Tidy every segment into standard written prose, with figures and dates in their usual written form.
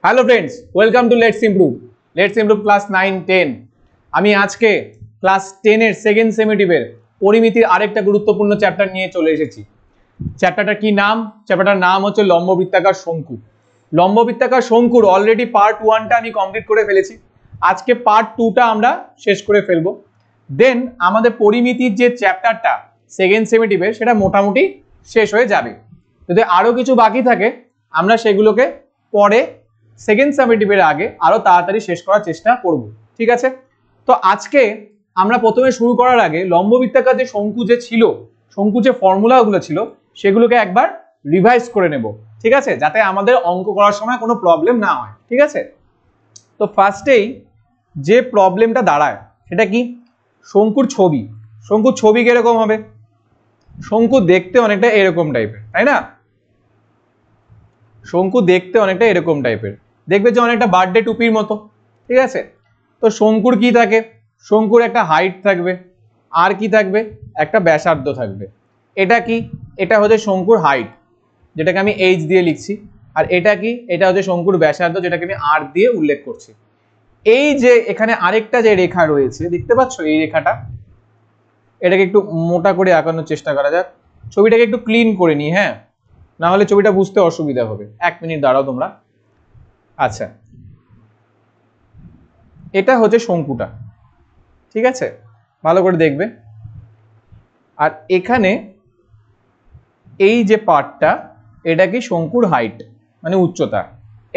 Hello friends, welcome to let's improve class 9-10। আমি আজকে class 10 এর সেকেন্ড সেমিটিভের পরিমিতির আরেকটা গুরুত্বপূর্ণ চ্যাপ্টার নিয়ে চলে এসেছি। চ্যাপ্টারটার কি নাম? চ্যাপ্টারটার নাম হচ্ছে লম্ববৃত্তাকার শঙ্কু। লম্ববৃত্তাকার শঙ্কুর অলরেডি পার্ট 1টা আমি কমপ্লিট করে ফেলেছি। আজকে পার্ট 2টা আমরা শেষ করে ফেলবো। দেন আমাদের পরিমিতির যে চ্যাপ্টারটা সেকেন্ড সেমিটিভের সেটা মোটামুটি শেষ হয়ে যাবে। যদি আরো কিছু বাকি থাকে আমরা সেগুলোকে পরে সেকেন্ড সামেটিভের আগে আরো তাড়াতাড়ি শেষ করার চেষ্টা করব। ঠিক আছে, তো আজকে আমরা প্রথমে শুরু করার আগে লম্ববৃত্তাকার যে শঙ্কু যে ছিল, শঙ্কু যে ফর্মুলাগুলো ছিল সেগুলোকে একবার রিভাইজ করে নেব। ঠিক আছে, যাতে আমাদের অঙ্ক করার সময় কোনো প্রবলেম না হয়। ঠিক আছে, তো ফার্স্টেই যে প্রবলেমটা দাঁড়ায় সেটা কি? শঙ্কুর ছবি। শঙ্কুর ছবি কিরকম হবে? শঙ্কু দেখতে অনেকটা এরকম টাইপের, তাই না? শঙ্কু দেখতে অনেকটা এরকম টাইপের, দেখবে যে অনেকটা বার্থডে টুপির মতো। ঠিক আছে, তো শঙ্কুর কি থাকে? শঙ্কুর একটা হাইট থাকবে, আর কি থাকবে? একটা ব্যাসার্ধ থাকবে। এটা কি? এটা হচ্ছে শঙ্কুর হাইট, যেটাকে আমি এইচ দিয়ে লিখছি। আর এটা কি? এটা হচ্ছে শঙ্কুর ব্যাসার্ধ, যেটাকে আমি আর দিয়ে উল্লেখ করছি। এই যে এখানে আরেকটা যে রেখা রয়েছে দেখতে পাচ্ছ, এই রেখাটা, এটাকে একটু মোটা করে আঁকানোর চেষ্টা করা যাক। ছবিটাকে একটু ক্লিন করে নিই, হ্যাঁ, না হলে ছবিটা বুঝতে অসুবিধা হবে। 1 মিনিট দাঁড়াও তোমরা। আচ্ছা, এটা হচ্ছে শঙ্কুটা। ঠিক আছে, ভালো করে দেখবে। আর এখানে এই যে পার্টটা, এটা কি? শঙ্কুর হাইট মানে উচ্চতা।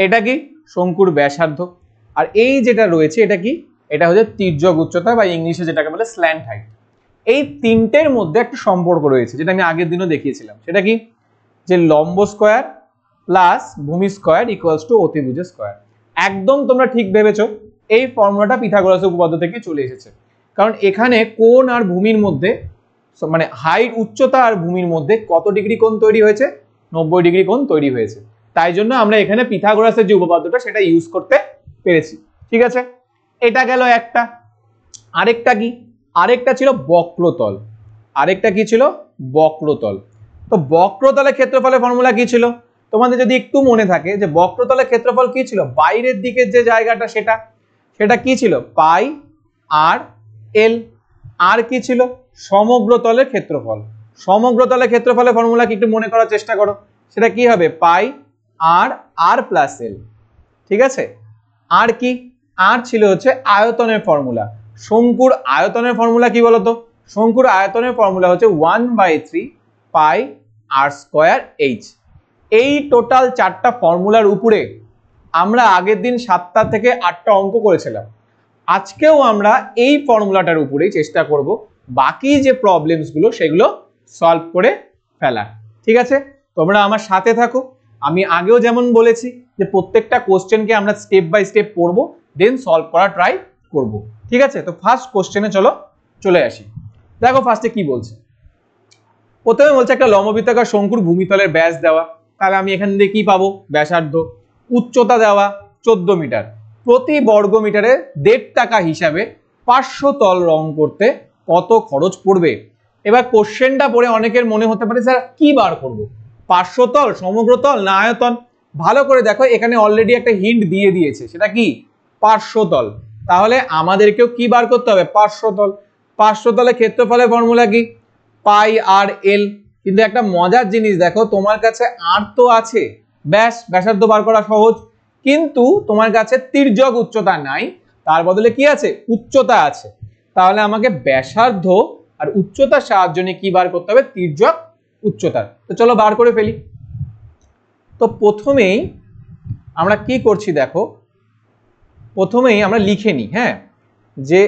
এটা কি? শঙ্কুর ব্যাসার্ধ। আর এই যেটা রয়েছে এটা কি? এটা হচ্ছে তির্যক উচ্চতা, বা ইংলিশে যেটাকে বলে স্ল্যান্ট হাইট। এই তিনটের মধ্যে একটা সম্পর্ক রয়েছে, যেটা আমি আগের দিনও দেখিয়েছিলাম। সেটা কি? যে লম্ব স্কয়ার প্লাস ভূমি স্কয়ার ইকুয়ালস টু অতিভুজ স্কয়ার। একদম তোমরা ঠিক ভেবেছো, এই ফর্মুলাটা পিথাগোরাসের উপপাদ্য থেকে চলে এসেছে। কারণ এখানে কোণ আর ভূমির মধ্যে, মানে হাইট, উচ্চতা আর ভূমির মধ্যে কত ডিগ্রি কোণ তৈরি হয়েছে? 90 ডিগ্রি কোণ তৈরি হয়েছে। তাই জন্য আমরা এখানে পিথাগোরাসের যে উপপাদ্যটা সেটা ইউজ করতে পেরেছি। ঠিক আছে, এটা গেল একটা। আরেকটা কি? আরেকটা ছিল বক্রতল। আরেকটা কি ছিল? বক্রতল। তো বক্রতলের ক্ষেত্রফলের ফর্মুলা কি ছিল? তোমাদের যদি একটু মনে থাকে যে বক্রতলের ক্ষেত্রফল কি ছিল, বাইরের দিকের যে জায়গাটা সেটা কি ছিল? পাই আর এল। আর কি ছিল? সমগ্র তলের ক্ষেত্রফল। সমগ্র তলের ক্ষেত্রফলের ফর্মুলা কি একটু মনে করার চেষ্টা করো। সেটা কি হবে? পাই আর আর প্লাস এল। ঠিক আছে, আর কি? আর ছিল হচ্ছে আয়তনের ফর্মুলা। শঙ্কুর আয়তনের ফর্মুলা কি বলতো? শঙ্কুর আয়তনের ফর্মুলা হচ্ছে 1/3 পাই আর স্কয়ার এইচ। এই টোটাল 4টা ফর্মুলার উপরে আমরা আগের দিন 7টা থেকে 8টা অঙ্ক করেছিলাম। আজকেও আমরা এই ফর্মুলাটার উপরেই চেষ্টা করব বাকি যে প্রবলেমস গুলো সেগুলো সলভ করে ফেলা। ঠিক আছে, তোমরা আমার সাথে থাকো। আমি আগেও যেমন বলেছি যে প্রত্যেকটা কোশ্চেনকে আমরা স্টেপ বাই স্টেপ পড়বো, দেন সলভ করা ট্রাই করব। ঠিক আছে, তো ফার্স্ট কোশ্চেনে চলে আসি। দেখো ফার্স্টে কি বলছে। প্রথমে বলছে একটা লম্ববৃত্তাকার শঙ্কুর ভূমিতলের ব্যাস দেওয়া। তাহলে আমি এখান থেকে কি পাবো? ব্যাসার্ধ। উচ্চতা দেওয়া 14 মিটার। প্রতি বর্গ মিটারে 1.5 টাকা হিসাবে 500 তল রং করতে কত খরচ পড়বে? এবার কোশ্চেনটা পড়ে অনেকের মনে হতে পারে, স্যার কি বার করব? 500 তল, সমগ্র তল না আয়তন? ভালো করে দেখো, এখানে অলরেডি একটা হিন্ট দিয়ে দিয়েছে। সেটা কি? 500 তল। তাহলে আমাদেরকেও কি বার করতে হবে? 500 তল। 500 তলের ক্ষেত্রফলের ফর্মুলা কি? পাই আর এল। কিন্তু একটা মজার জিনিস দেখো, তোমার কাছে আর তো আছে, ব্যাসার্ধ বার করা সহজ, কিন্তু তোমার কাছে তির্যক উচ্চতা নাই, তার বদলে কি আছে? উচ্চতা আছে। তাহলে আমাকে ব্যাসার্ধ আর উচ্চতার সাহায্য নিয়ে কি বার করতে হবে? তির্যক উচ্চতা। তো চলো বার করে ফেলি। তো প্রথমেই আমরা কি করছি দেখো, প্রথমেই আমরা লিখে নিই, হ্যাঁ, যে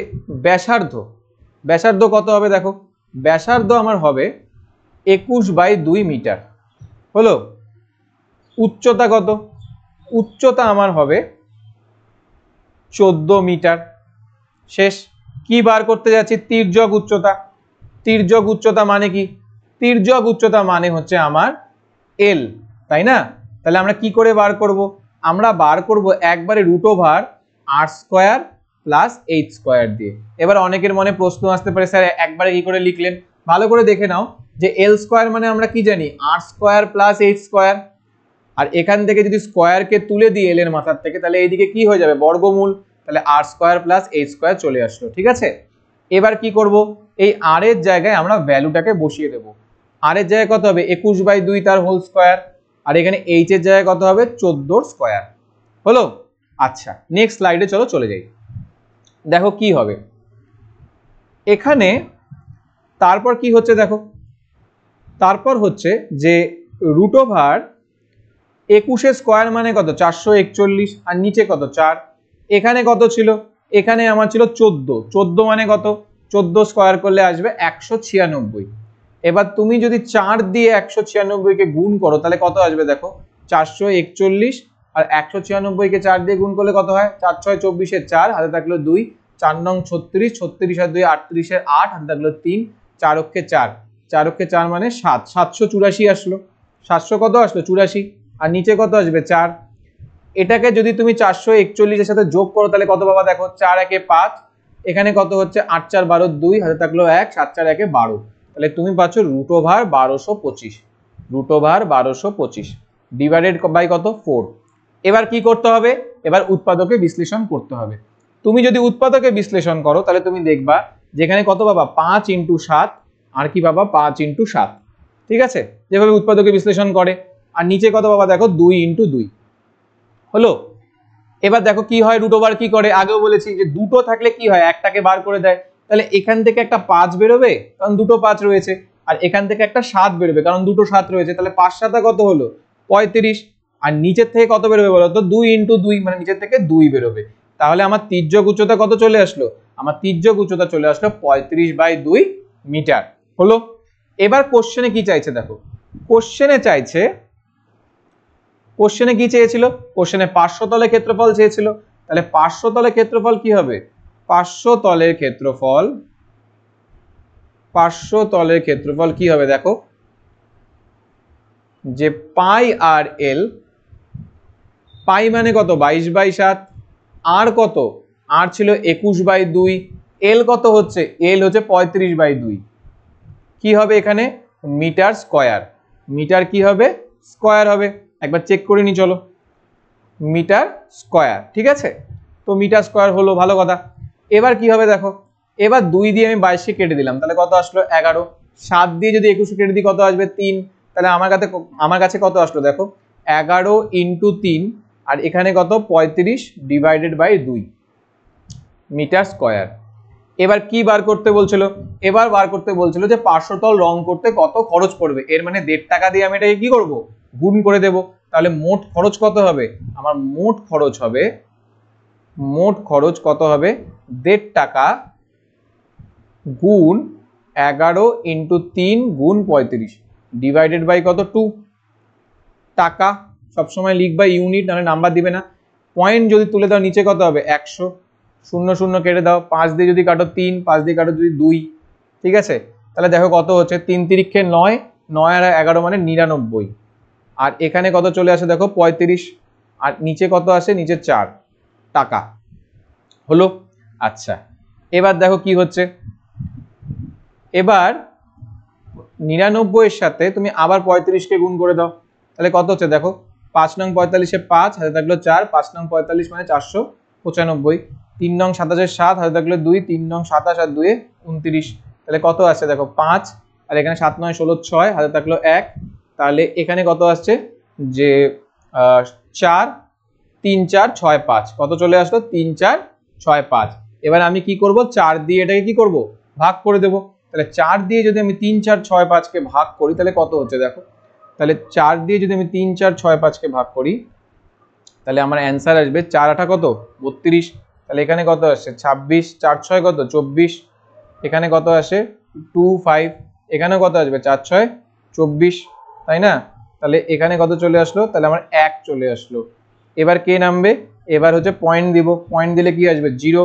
ব্যাসার্ধ কত হবে? দেখো ব্যাসার্ধ আমার হবে 21/2 মিটার। হলো। উচ্চতা কত? উচ্চতা আমার হবে 14 মিটার। শেষ। কি বার করতে যাচ্ছি? তির্যক উচ্চতা। তির্যক উচ্চতা মানে কি? তির্যক উচ্চতা মানে হচ্ছে আমার এল, তাই না? তাহলে আমরা কি করে বার করব? আমরা বার করব একবারে √r² প্লাস এইচ স্কয়ার দিয়ে। এবার অনেকের মনে প্রশ্ন আসতে পারে, স্যার একবারে কি করে লিখলেন? ভালো করে দেখে নাও যে এল স্কয়ার মানে আমরা কি জানি? r² plus H square. আর এখান থেকে যদি স্কোয়ারকে তুলে দিই এল এর মাথার থেকে, তাহলে এইদিকে কি হয়ে যাবে, বর্গমূল, তাহলে আর স্কোয়ার প্লাস এইচ স্কোয়ার চলে আসলো। ঠিক আছে, এবার কি করব, এই আর এর জায়গায় আমরা ভ্যালুটাকে বসিয়ে দেব। আর এর জায়গায় কত হবে, 21/2 তার হোল স্কোয়ার, আর এখানে এইচ এর জায়গায় কত হবে, 14 স্কোয়ার। হলো? আচ্ছা, নেক্সট স্লাইডে চলো চলে যাই। দেখো কি হবে এখানে, তারপর কি হচ্ছে দেখো, তারপর হচ্ছে যে রুট ওভার 21 স্কোয়ার মানে কত, 441, আর নিচে কত 4, এখানে কত ছিল, এখানে আমার ছিল 14 মানে কত, 14 স্কোয়ার করলে আসবে 196। এবার তুমি যদি 4 দিয়ে 196 কে গুণ করো তাহলে কত আসবে দেখো, 441, আর 196 কে 4 দিয়ে গুণ করলে কত হয়, 4 6 24 4, হাতে থাকলো 2, 4 নং 36, 36 আর 2 38 8, হাতে থাকলো 3, 4 অক্ষে 4, 4 অক্ষে 4 মানে 7, 784 আসলো, 700 কত আসলো 84, আর নিচে কত আসবে 4। এটাকে যদি তুমি 441 এর সাথে যোগ করো তাহলে কত পাবা দেখো, 4 একে 5, এখানে কত হচ্ছে 8 4 12 2, হাতে থাকলো 1, 7 4 একে 12, তাহলে তুমি পাচ্ছ root over 1225, root over 1225 divided by কত 4। এবার কি করতে হবে, এবার উৎপাদকে বিশ্লেষণ করতে হবে। তুমি যদি উৎপাদকে বিশ্লেষণ করো তাহলে তুমি দেখবা যেখানে কত পাবা, 5 × 7, আর কি পাবা 5 × 7, ঠিক আছে, যেভাবে উৎপাদকে বিশ্লেষণ করে। আর নিচে কত পাবা দেখো, 2 × 2। হলো? এবার দেখো কি হয়, রুট ওভার কি করে, আগেও বলেছি যে দুটো থাকলে কি হয়, একটাকে বার করে দেয়, তাহলে এখান থেকে একটা 5 বেরোবে কারণ দুটো 5 রয়েছে, আর এখান থেকে একটা 7 বেরোবে কারণ দুটো 7 রয়েছে, তাহলে 5 7 কত হলো 35, আর নিচের থেকে কত বেরোবে বলো তো, 2 × 2, মানে নিচের থেকে 2 বেরোবে। তাহলে আমার তির্যক উচ্চতা কত চলে আসলো, আমার তির্যক উচ্চতা চলে আসলো 35/2 মিটার। হলো? এবার কোশ্চেনে কি চাইছে দেখো, কোশ্চেনে চাইছে, কোশ্চেনে কি চেয়েছিল, কোশ্চেনে 500 তলের ক্ষেত্রফল চেয়েছিল, তাহলে 500 তলের ক্ষেত্রফল কি হবে, 500 তলের ক্ষেত্রফল, 500 তলের ক্ষেত্রফল কি হবে দেখো, যে পাই আর এল, পাই মানে কত 22/7, আর কত, আর ছিল 21/2, এল কত হচ্ছে, এল হচ্ছে 35/2, কি হবে এখানে মিটার স্কয়ার, মিটার কি হবে স্কয়ার হবে, একবার চেক করে নি চলো, মিটার স্কয়ার। ঠিক আছে, তো মিটার স্কয়ার হলো, ভালো কথা। এবার কি হবে দেখো, এবার 2 দিয়ে আমি 22 কে কেটে দিলাম, তাহলে কত আসলো 11, 7 দিয়ে যদি 21 কেটে দিই কত আসবে 3, তাহলে আমার কাছে কত আসলো দেখো, 11 × 3, আর এখানে কত 35/2 মিটার স্কয়ার। এবার কি বার করতে বলছিল, এবার বার করতে বলছিল যে 500 তল রং করতে কত খরচ পড়বে, এর মানে 1.5 টাকা দিয়ে আমি এটাকে কি করব, গুণ করে দেব। তাহলে মোট খরচ কত হবে, আমার মোট খরচ হবে, মোট খরচ কত হবে 1.5 টাকা গুণ 11 × 3 গুণ 35 ডিভাইডেড বাই কত 2 টাকা। সবসময় লিখবা ইউনিট, নাহলে নাম্বার দিবে না। পয়েন্ট যদি তুলে দাও নিচে কত হবে 100, 0 0 কেটে দাও, 5 দিয়ে যদি কাটো 3, 5 দিয়ে কাটো যদি 2, ঠিক আছে, তাহলে দেখো কত হচ্ছে 3 × 9, 9 আর 11 মানে 99, আর এখানে কত চলে আসে দেখো 35, আর নিচে কত আসে, নিচে 4 টাকা। হলো? আচ্ছা, এবার দেখো কি হচ্ছে, এবার 99 এর সাথে তুমি আবার 35 কে গুণ করে দাও, তাহলে কত হচ্ছে দেখো, 5 নং 45 এ 5, হাতে থাকলো 4, 5 নং 45 মানে 495, 3 নং 27 এ 7, হাতে থাকলো 2, 3 নং 27 আর 2 এ 29, তাহলে কত আসছে দেখো 5, আর এখানে 7 9 16 6, হাতে থাকলো 1, তাহলে এখানে কত আসছে যে 4 3 4 6 5, কত চলে আসলো 3 4 6 5। এবার আমি কি করব, 4 দিয়ে এটাকে কি করব, ভাগ করে দেব। তাহলে 4 দিয়ে যদি আমি 3 4 6 5 কে ভাগ করি তাহলে কত হচ্ছে দেখো, তাহলে 4 দিয়ে যদি আমি 3 4 6 5 কে ভাগ করি তাহলে আমার অ্যান্সার আসবে 4 8 কত 32, তাহলে এখানে কত আসছে 26, 4 6 কত 24, এখানে কত আসে 2 5, এখানে কত আসবে 4 6 24, তাই না, তাহলে এখানে কত চলে আসলো, তাহলে আমার 1 চলে আসলো। এবার কে নামবে, এবার হচ্ছে পয়েন্ট দিব, পয়েন্ট দিলে কি আসবে 0,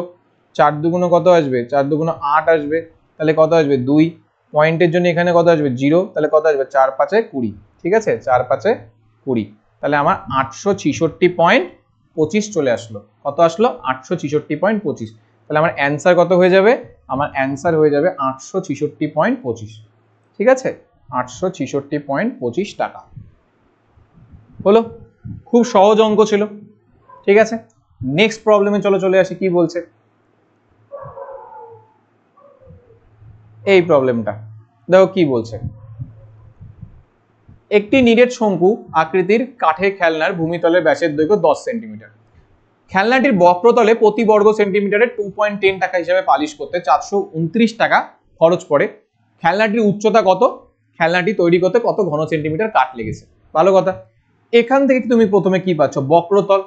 4 দুগুণ কত আসবে, 4 দুগুণ 8 আসবে, তাহলে কত আসবে 2, পয়েন্টের জন্য এখানে কত আসবে 0, তাহলে কত আসবে 4 5 20, ঠিক আছে, 4 5 20, তাহলে আমার 866.25 চলে আসলো। কত আসলো 866.25, তাহলে আমার অ্যান্সার কত হয়ে যাবে, আমার অ্যান্সার হয়ে যাবে 866.25, ঠিক আছে, 866.25 টাকা। হলো? খুব সহজ অঙ্ক ছিল। ঠিক আছে, নেক্সট প্রবলেমে চলে আসি, কি বলছে এই প্রবলেমটা। দেখো কি বলছে, একটি নিরেট শঙ্কু আকৃতির কাঠের খেলনার ভূমিতলের ব্যাসের দৈর্ঘ্য 10 সেন্টিমিটার। খেলনাটির বক্রতলে প্রতি বর্গ সেন্টিমিটারে 2.10 টাকা হিসেবে পালিশ করতে 429 টাকা খরচ পড়ে। খেলনাটির উচ্চতা কত? খেলনাটি তৈরি করতে কত ঘন সেন্টিমিটার কাঠ লেগেছে? ভালো কথা, এখান থেকে তুমি প্রথমে কি পাচ্ছ? বক্রতল।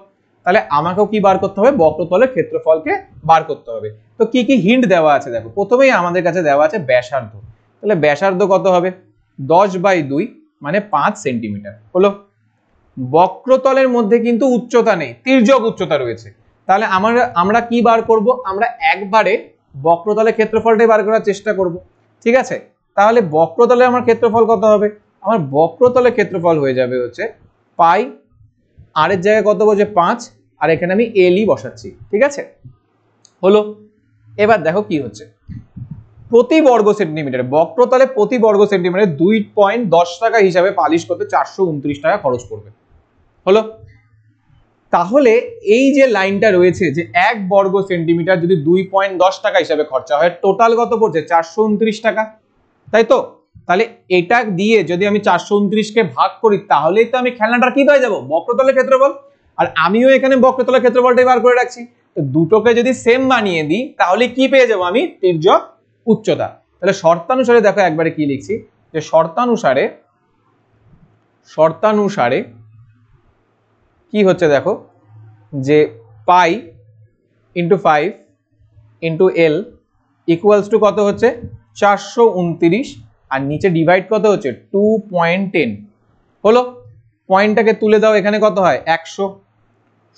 তাহলে আমাকেও কি বার করতে হবে? বক্রতলের ক্ষেত্রফলকে বার করতে হবে। তো কি কি হিন্ট দেওয়া আছে দেখো। প্রথমেই আমাদের কাছে দেওয়া আছে ব্যাসার্ধ। তাহলে ব্যাসার্ধ কত হবে? 10/2 মানে 5 সেন্টিমিটার হলো। বক্রতলের মধ্যে কিন্তু উচ্চতা নেই, তির্যক উচ্চতা রয়েছে। তাহলে আমরা কি বার করব? আমরা একবারে বক্রতলের ক্ষেত্রফলটাই বার করার চেষ্টা করব। ঠিক আছে, তাহলে বক্রতলে আমার ক্ষেত্রফল কত হবে? আমার বক্রতলের ক্ষেত্রফল হয়ে যাবে হচ্ছে পাই, আর এর জায়গায় কত বসে 5, আর এখানে আমি এলই বসাচ্ছি। ঠিক আছে, হলো। এবার দেখো কি হচ্ছে, প্রতি বর্গ সেন্টিমিটারে বক্রতলে প্রতি বর্গ সেন্টিমিটারে 2.10 টাকা হিসাবে পালিশ করতে 429 টাকা খরচ পড়বে। হলো, তাহলে এই যে লাইনটা রয়েছে যে 1 বর্গ সেন্টিমিটার যদি 2.10 টাকা হিসাবে খরচা হয়, টোটাল কত পড়ছে? 429 টাকা, তাই তো? তাহলে এটা দিয়ে যদি আমি 429 কে ভাগ করি, তাহলেই তো আমি খেলনাটা কি পেয়ে যাবো? বক্রতলের ক্ষেত্রফল। আর আমিও এখানে বক্রতলের ক্ষেত্রফলটাই বার করে রাখছি। তো দুটোকে যদি সেম বানিয়ে দিই, তাহলে কি পেয়ে যাবো আমি? তির্যক উচ্চতা। তাহলে শর্তানুসারে দেখো একবারে কি লিখছি, যে শর্তানুসারে কি হচ্ছে দেখো, যে pi into 5 into L equals to কত হচ্ছে? 429, আর নিচে ডিভাইড কত হচ্ছে? 2.10। হলো, পয়েন্টটাকে তুলে দাও, এখানে কত হয়? 100,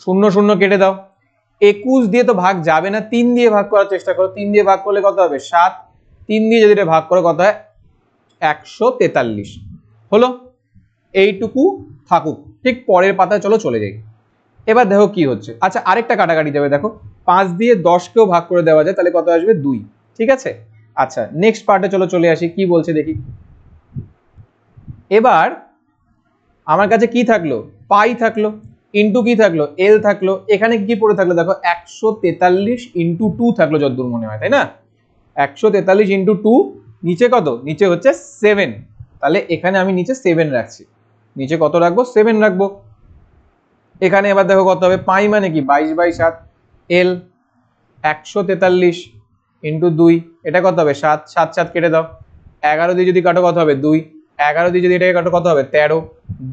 0 0 কেটে দাও। 21 দিয়ে তো ভাগ যাবে না, 3 দিয়ে ভাগ করার চেষ্টা করো। 3 দিয়ে ভাগ করলে কত হবে? 7। 3 দিয়ে যদি এটা ভাগ করো কত হয়? 143। হলো, এইটুকু থাকুক। ঠিক পরের পাতায় চলে যাই। এবার দেখো কি হচ্ছে। আচ্ছা, আরেকটা কাটাকাটি যাবে। দেখো 5 দিয়ে 10 কেও ভাগ করে দেওয়া যায়, তাহলে কত আসবে? 2। ঠিক আছে, আচ্ছা নেক্সট পার্টে চলে আসি, কি বলছে দেখি। এবার আমার কাছে কি থাকলো? পাই থাকলো, ইন্টু কি থাকলো? এল থাকলো। এখানে কি পড়ে থাকলো? দেখো 143 ইন্টু 2 থাকলো যতদূর মনে হয়, তাই না? 143 ইন্টু 2, নিচে কত? নিচে হচ্ছে 7। তাহলে এখানে আমি নিচে 7 রাখছি। নিচে কত রাখবো? 7 রাখবো। এখানে এবার দেখো কত হবে? পাই মানে কি? 22/7। এল 143 ইন্টু 2, এটা কত হবে? 7। 7 7 কেটে দাও। 11 দিয়ে যদি কাটো কত হবে? 2। 11 দিয়ে যদি এটাকে কাটো কত হবে? 13।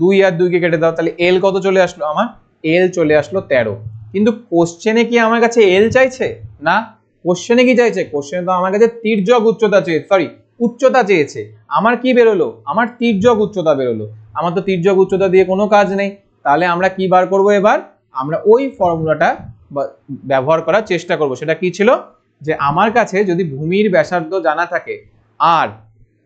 2 আর 2 কে কেটে দাও, তাহলে এল কত চলে আসলো আমার? এল চলে আসলো 13। কিন্তু কোশ্চেনে কি আমার কাছে এল চাইছে? না, কোশ্চেনে কি চাইছে? কোশ্চেনে তো আমার কাছে তির্যক উচ্চতা চেয়েছে, সরি উচ্চতা চেয়েছে। আমার কি বেরোলো? আমার তির্যক উচ্চতা বেরোলো। আমার তো তির্যক উচ্চতা দিয়ে কোনো কাজ নেই। তাহলে আমরা কি বার করব? এবার আমরা ওই ফর্মুলাটা ব্যবহার করার চেষ্টা করব। সেটা কি ছিল? যে আমার কাছে যদি ভূমির ব্যাসার্ধ জানা থাকে, আর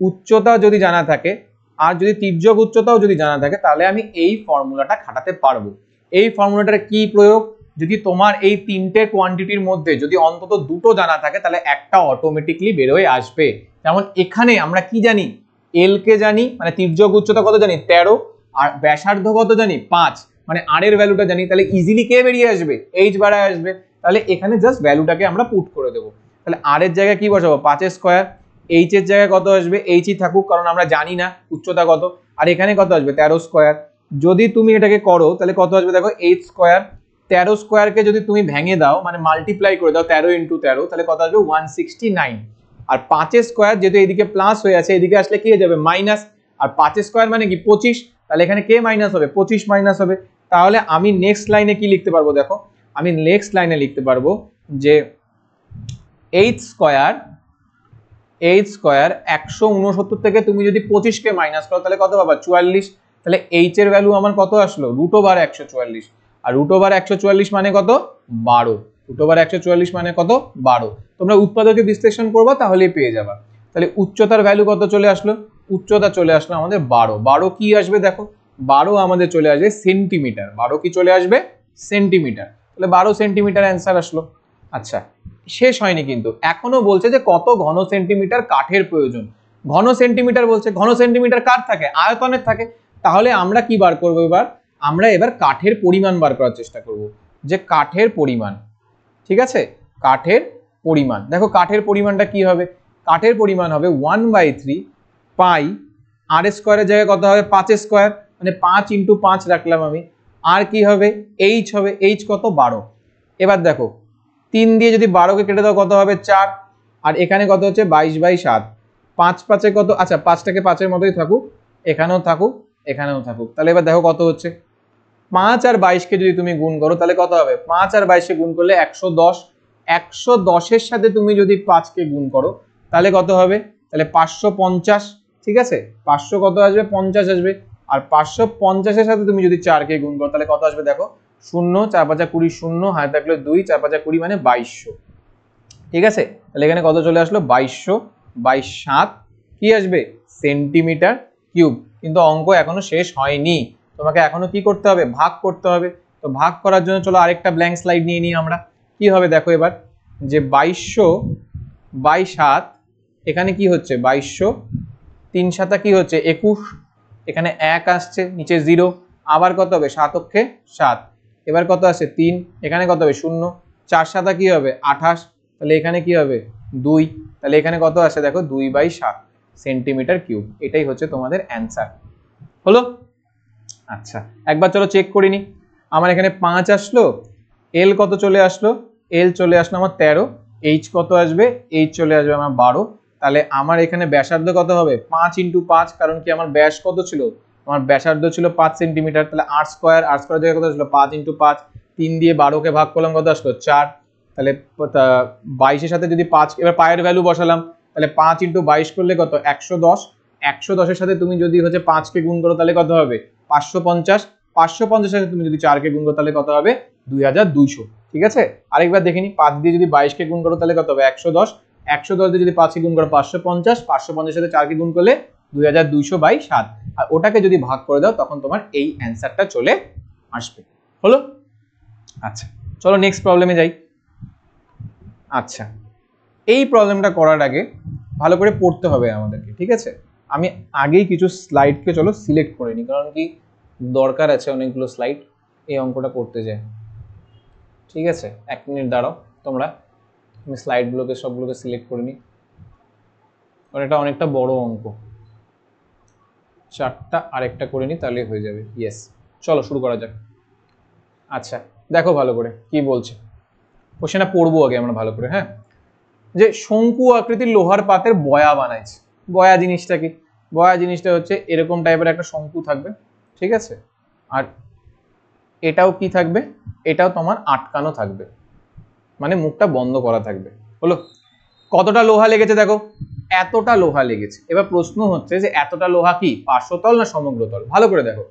উচ্চতা যদি জানা থাকে, আর যদি তির্যক উচ্চতাও যদি জানা থাকে, তাহলে আমি এই ফর্মুলাটা খাটাতে পারবো। এই ফর্মুলাটার কি প্রয়োগ? যদি তোমার এই তিনটে কোয়ান্টিটির মধ্যে যদি অন্তত দুটো জানা থাকে, তাহলে একটা অটোমেটিকলি বেরোয় আসবে। যেমন এখানে আমরা কি জানি? এল কে জানি, মানে তির্যক উচ্চতা কত জানি? 13, আর ব্যাসার্ধ কত জানি? 5, মানে আর এর ভ্যালুটা জানি। তাহলে ইজিলি কে বেরিয়ে আসবে? এইচ বাড়ায় আসবে। তাহলে এখানে জাস্ট ভ্যালুটাকে আমরা পুট করে দেবো। তাহলে আর এর জায়গায় কি বসাবো? 5 স্কোয়ার। এইচ এর জায়গায় কত আসবে? এইচই থাকুক, কারণ আমরা জানি না উচ্চতা কত। আর এখানে কত আসবে? 13 স্কোয়ার। যদি তুমি এটাকে করো তাহলে কত আসবে? দেখো 8 স্কোয়ার। 13 স্কোয়ারকে যদি তুমি ভেঙে দাও, মানে মাল্টিপ্লাই করে দাও 13 ইন্টু 13, তাহলে কত আসবে? 169। আর 5 স্কোয়ার যেহেতু এদিকে প্লাস হয়ে আছে, এদিকে আসলে কি হয়ে যাবে? মাইনাস। আর 5 স্কোয়ার মানে কি? 25। তাহলে এখানে কে মাইনাস হবে? 25 মাইনাস হবে। তাহলে আমি নেক্সট লাইনে কি লিখতে পারবো? দেখো আমি নেক্সট লাইনে লিখতে পারবো যে এইচ স্কোয়ার 169 থেকে তুমি যদি 25 কে মাইনাস করো, তাহলে কত পাবা? 44। তাহলে এইচ এর ভ্যালু আমার কত আসলো? √144। আর √144 মানে কত? 12। √144 মানে কত? 12। তোমরা উৎপাদকে বিশ্লেষণ করবা, তাহলেই পেয়ে যাবা। তাহলে উচ্চতার ভ্যালু কত চলে আসলো? উচ্চতা চলে আসলো আমাদের 12। 12 কি আসবে? দেখো 12 আমাদের চলে আসবে সেন্টিমিটার। 12 কি চলে আসবে? সেন্টিমিটার। তাহলে 12 সেন্টিমিটার অ্যান্সার আসলো। আচ্ছা, শেষ হয়নি কিন্তু, এখনো বলছে যে কত ঘন সেন্টিমিটার কাঠের প্রয়োজন। ঘন সেন্টিমিটার বলছে, ঘন সেন্টিমিটার কার থাকে? আয়তনের থাকে। তাহলে আমরা কি বার করবো? এবার আমরা এবার কাঠের পরিমাণ বার করার চেষ্টা করব, যে কাঠের পরিমাণ, ঠিক আছে, কাঠের পরিমাণ। দেখো কাঠের পরিমাণটা কি হবে, কাঠের পরিমাণ হবে 1/3 পাই আর স্কোয়ারের জায়গায় কত হবে 5 স্কোয়ার, মানে 5 × 5 রাখলাম আমি। আর কি হবে এইচ হবে, এইচ কত 12। এবার দেখো 3 দিয়ে যদি 12কে কেটে দাও কত হবে 4, আর এখানে কত হচ্ছে 22/7, 5 5 কত, আচ্ছা 5টাকে 5-এর মতোই থাকুক, এখানেও থাকুক এখানেও থাকুক। তাহলে এবার দেখো কত হচ্ছে 5 আর 22কে যদি তুমি গুণ করো তাহলে কত হবে, 5 আর 22কে গুণ করলে 110, 110-এর সাথে তুমি যদি 5কে গুণ করো তাহলে কত হবে, তাহলে 550, ঠিক আছে, 500 কত আসবে 50 আসবে। আর 550-এর সাথে তুমি যদি 4কে গুণ করো তাহলে কত আসবে, দেখো 0 4 5 20, 0 হাতে থাকলো 2 4 5 20 মানে 2200, ঠিক আছে। তাহলে এখানে কত চলে আসলো 2200/7 কি আসবে সেন্টিমিটার কিউব। কিন্তু অঙ্ক এখনো শেষ হয়নি, তোমাকে এখনো কি করতে হবে, ভাগ করতে হবে। তো ভাগ করার জন্য চলো আরেকটা ব্ল্যাঙ্ক স্লাইড নিয়ে নিই আমরা। কি হবে দেখো এবার, যে 2200/7 এখানে কি হচ্ছে 2200, 3 7 কি হচ্ছে 21, এখানে 1 আসছে নিচে 0, আবার কত হবে 7 অক্ষে 7, এবার কত আসছে 3, এখানে কত হবে 0, 4 7 কি হবে 28, তাহলে এখানে কি হবে 2, তাহলে এখানে কত আসে দেখো 2/7 সেন্টিমিটার কিউব। এটাই হচ্ছে তোমাদের অ্যান্সার হলো। আচ্ছা একবার চলো চেক করে নি, আমার এখানে 5 আসলো, এল কত চলে আসলো, এল চলে আসলো আমার 13, এইচ কত আসবে, এইচ চলে আসবে আমার 12। তাহলে আমার এখানে ব্যাসার্ধ কত হবে 5 × 5, কারণ কি আমার ব্যাস কত ছিল, আমার ব্যাসার্ধ ছিল 5 সেন্টিমিটার, তাহলে r স্কয়ার, r স্কয়ার জায়গায় কত আসলো 5 × 5, 3 দিয়ে 12কে ভাগ করলাম কত আসলো 4, তাহলে 22-এর সাথে যদি 5, এবার পায়ের ভ্যালু বসালাম, তাহলে 5 × 22 করলে কত 110, 110-এর সাথে তুমি যদি হচ্ছে 5কে গুণ করো তাহলে কত হবে 550, 550-এর সাথে তুমি যদি 4কে গুণ করো তাহলে কত হবে 2200, ঠিক আছে। আরেকবার দেখে নি, 5 দিয়ে যদি 22কে গুণ করো তাহলে কত হবে 110, 110 দিয়ে যদি 5কে গুণ করো 550, 550-এর সাথে 4কে গুণ করলে 2200/7, আর ওটাকে যদি ভাগ করে দাও তখন তোমার এই অ্যান্সারটা চলে আসবে হলো। আচ্ছা চলো নেক্সট প্রবলেমে যাই। আচ্ছা এই প্রবলেমটা করার আগে ভালো করে পড়তে হবে আমাদেরকে, ঠিক আছে। আমি আগেই কিছু স্লাইডকে চলো সিলেক্ট করে নিই, কারণ কি দরকার আছে অনেকগুলো স্লাইড এই অঙ্কটা করতে যায়, ঠিক আছে। 1 মিনিট দাঁড়াও তোমরা, আমি স্লাইডগুলোকে সবগুলোকে সিলেক্ট করে নিই, কারণ এটা অনেকটা বড় অঙ্ক, 4টা আরেকটা করে নিই তাহলে হয়ে যাবে। ইয়েস চলো শুরু করা যাক। আচ্ছা দেখো ভালো করে কি বলছে, কোশ্চেনটা পড়বো আগে আমরা ভালো করে, হ্যাঁ। যে শঙ্কু আকৃতির লোহার পাতের বয়া বানাইছে, বয়া জিনিসটা কি, বয়া জিনিসটা হচ্ছে এরকম টাইপের একটা শঙ্কু থাকবে, ঠিক আছে, আর এটাও কি থাকবে, এটাও তোমার আটকানো থাকবে, মানে মুখটা বন্ধ করা থাকবে হলো। কতটা লোহা লেগেছে দেখো, এতটা লোহা লেগেছে। এবার প্রশ্ন হচ্ছে যে এতটা লোহা কি পার্শ্বতল না সমগ্রতল, ভালো করে দেখো।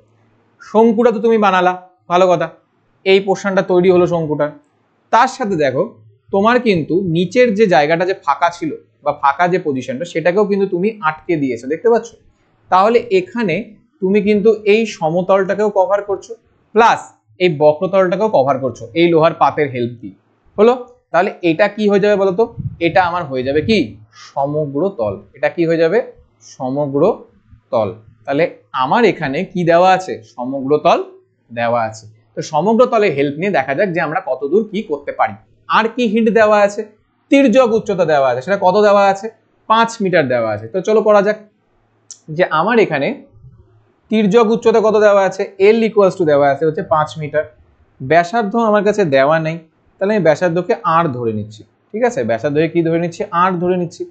শঙ্কুটা তো তুমি বানালা, ভালো কথা, এই পোর্শনটা তৈরি হলো শঙ্কুটার, তার সাথে দেখো তোমার কিন্তু নিচের যে জায়গাটা যে ফাঁকা ছিল বা ফাঁকা যে পজিশনটা সেটাকেও কিন্তু তুমি আটকে দিয়েছো, দেখতে পাচ্ছ। তাহলে এখানে তুমি কিন্তু এই সমতলটাকেও কভার করছো, প্লাস এই বক্রতলটাকেও কভার করছো এই লোহার পাতের হেল্প দিয়ে হলো। তাহলে এটা কি হয়ে যাবে বলতো, এটা আমার হয়ে যাবে কি সমগ্র তল, এটা কি হয়ে যাবে সমগ্র তল। তাহলে আমার এখানে কি দেওয়া আছে, সমগ্র তল দেওয়া আছে। তো সমগ্র তলের হেল্প নিয়ে দেখা যাক যে আমরা কতদূর কি করতে পারি। আর কি হিন্ট দেওয়া আছে, তির্যক উচ্চতা দেওয়া আছে, সেটা কত দেওয়া আছে 5 মিটার দেওয়া আছে। তো চলো করা যাক, যে আমার এখানে তির্যক উচ্চতা কত দেওয়া আছে, এল ইকুয়ালস টু দেওয়া আছে হচ্ছে 5 মিটার, ব্যাসার্ধ আমার কাছে দেওয়া নেই, তাহলে আমি ব্যাসার্ধকে আর ধরে নিচ্ছি, ঠিক আছে, ব্যাসার্ধকে কি ধরে নিচ্ছি আর ধরে নিচ্ছি।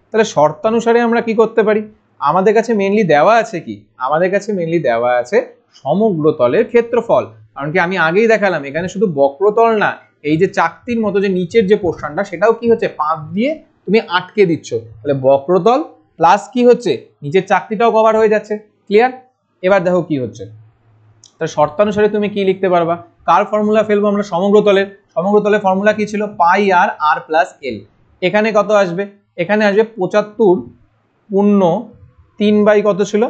তাহলে শর্তানুসারে আমরা কি করতে পারি, আমাদের কাছে মেইনলি দেওয়া আছে কি, আমাদের কাছে মেইনলি দেওয়া আছে সমগ্র তলের ক্ষেত্রফল, কারণ কি আমি আগেই দেখালাম এখানে শুধু বক্রতল না, এই যে চাকতির মতো যে নিচের যে পোর্শনটা সেটাও কি হচ্ছে 5 দিয়ে তুমি আটকে দিচ্ছ, তাহলে বক্রতল প্লাস কি হচ্ছে নিচের চাকতিটাও কভার হয়ে যাচ্ছে, ক্লিয়ার। এবার দেখো কি হচ্ছে, তাহলে শর্তানুসারে তুমি কি লিখতে পারবা, কার ফর্মুলা ফেলবো আমরা, সমগ্রতলের, সমগ্রতলের ফর্মুলা কি ছিল পাই আর আর প্লাস এল। এখানে কত আসবে, এখানে আসবে 75 পূর্ণ 3 কত ছিল,